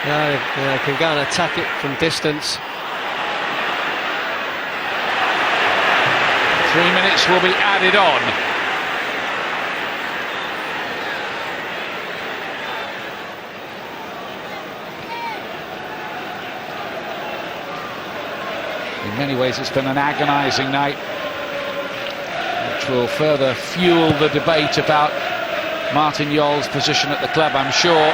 No, they can go and attack it from distance. 3 minutes will be added on. In many ways it's been an agonising night, which will further fuel the debate about Martin Jol's position at the club, I'm sure.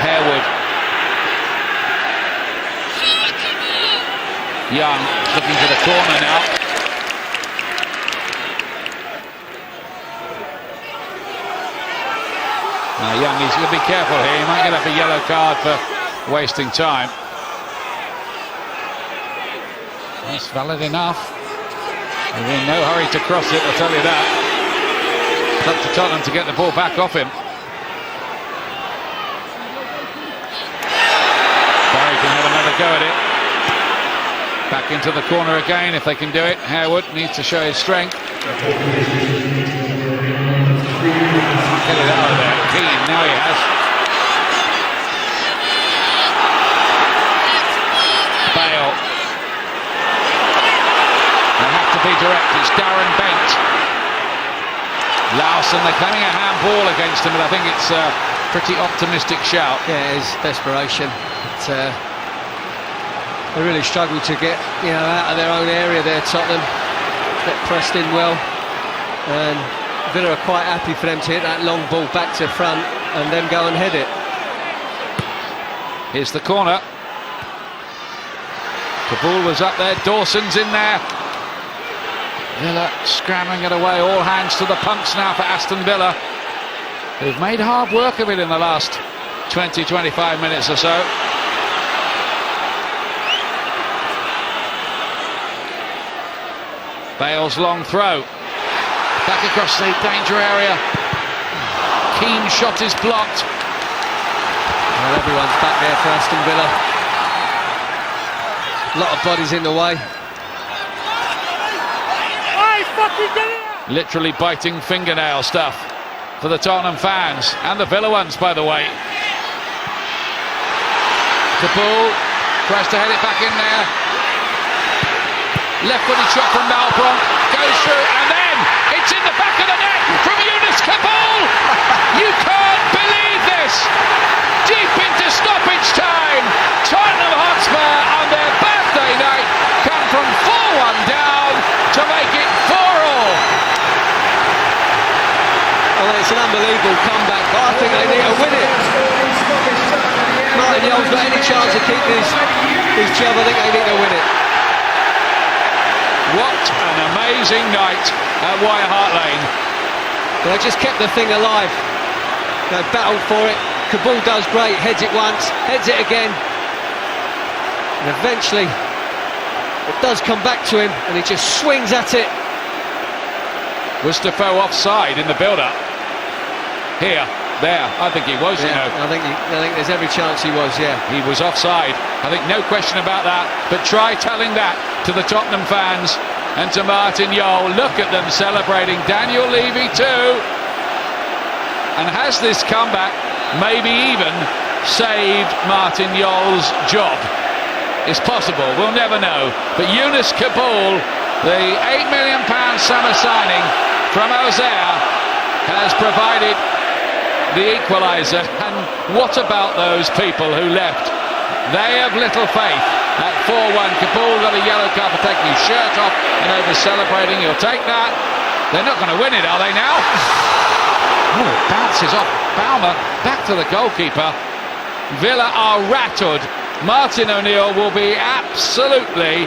Harewood. Young looking for the corner now. Now Young, he's going to be careful here. He might get up a yellow card for wasting time. That's valid enough. We're in no hurry to cross it, I'll tell you that. It's up to Tottenham to get the ball back off him. Barry can have another go at it. Back into the corner again if they can do it. Harewood needs to show his strength. Get it out of there. Keane, now he has. Bale. They have to be direct. It's Darren Bent. Lawson, they're claiming a handball against him, but I think it's a pretty optimistic shout. Yeah, it is desperation. They really struggled to get, out of their own area there, Tottenham. Got pressed in well. And Villa are quite happy for them to hit that long ball back to front and then go and head it. Here's the corner. Kaboul was up there, Dawson's in there. Villa scrambling it away, all hands to the pumps now for Aston Villa, who've made hard work of it in the last 20-25 minutes or so. Bale's long throw. Back across the danger area. Keane shot is blocked. Well, everyone's back there for Aston Villa. A lot of bodies in the way. Literally biting fingernail stuff for the Tottenham fans and the Villa ones, by the way. Kaboul tries to head it back in there. Left-footed shot from Malbranc, goes through, and then it's in the back of the net from Younes Kaboul! You can't believe this! Deep into stoppage time, Tottenham Hotspur on their birthday night come from 4-1 down to make it 4-all. Well, it's an unbelievable comeback, but I think they need to win it. Martin Jol's got any chance of keeping his job, I think they need to win it. What an amazing night at White Hart Lane. They just kept the thing alive. They battled for it. Kaboul does great, heads it once, heads it again. And eventually, it does come back to him, and he just swings at it. Was Defoe offside in the build-up? Here, there, I think he was, I think there's every chance he was, yeah. He was offside, I think no question about that, but try telling that to the Tottenham fans and to Martin Jol. Look at them celebrating. Daniel Levy too. And has this comeback maybe even saved Martin Jol's job? It's possible, we'll never know. But Younes Kaboul, the £8 million summer signing from Auxerre, has provided the equalizer. And what about those people who left? They have little faith. At 4-1, Kaboul got a yellow card for taking his shirt off and over celebrating. He'll take that. They're not going to win it, are they now? Oh, it bounces off Baumer, back to the goalkeeper. Villa are rattled. Martin O'Neill will be absolutely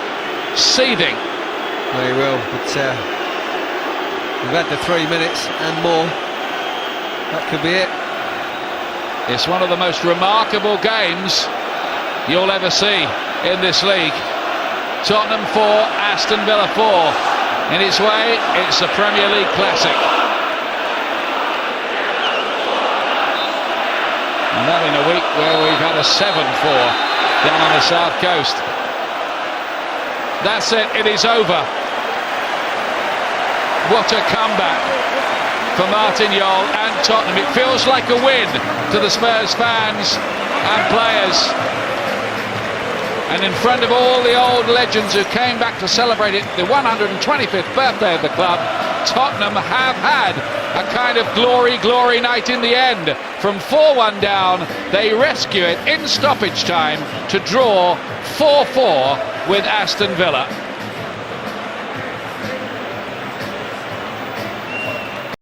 seething. Well, he will, but we've had the 3 minutes and more. That could be it. It's one of the most remarkable games you'll ever see in this league. Tottenham 4, Aston Villa 4. In its way, it's a Premier League classic. And that in a week where we've had a 7-4 down on the south coast. That's it, it is over. What a comeback for Martin Jol and Tottenham. It feels like a win to the Spurs fans and players. And in front of all the old legends who came back to celebrate it, the 125th birthday of the club, Tottenham have had a kind of glory night in the end. From 4-1 down, they rescue it in stoppage time to draw 4-4 with Aston Villa.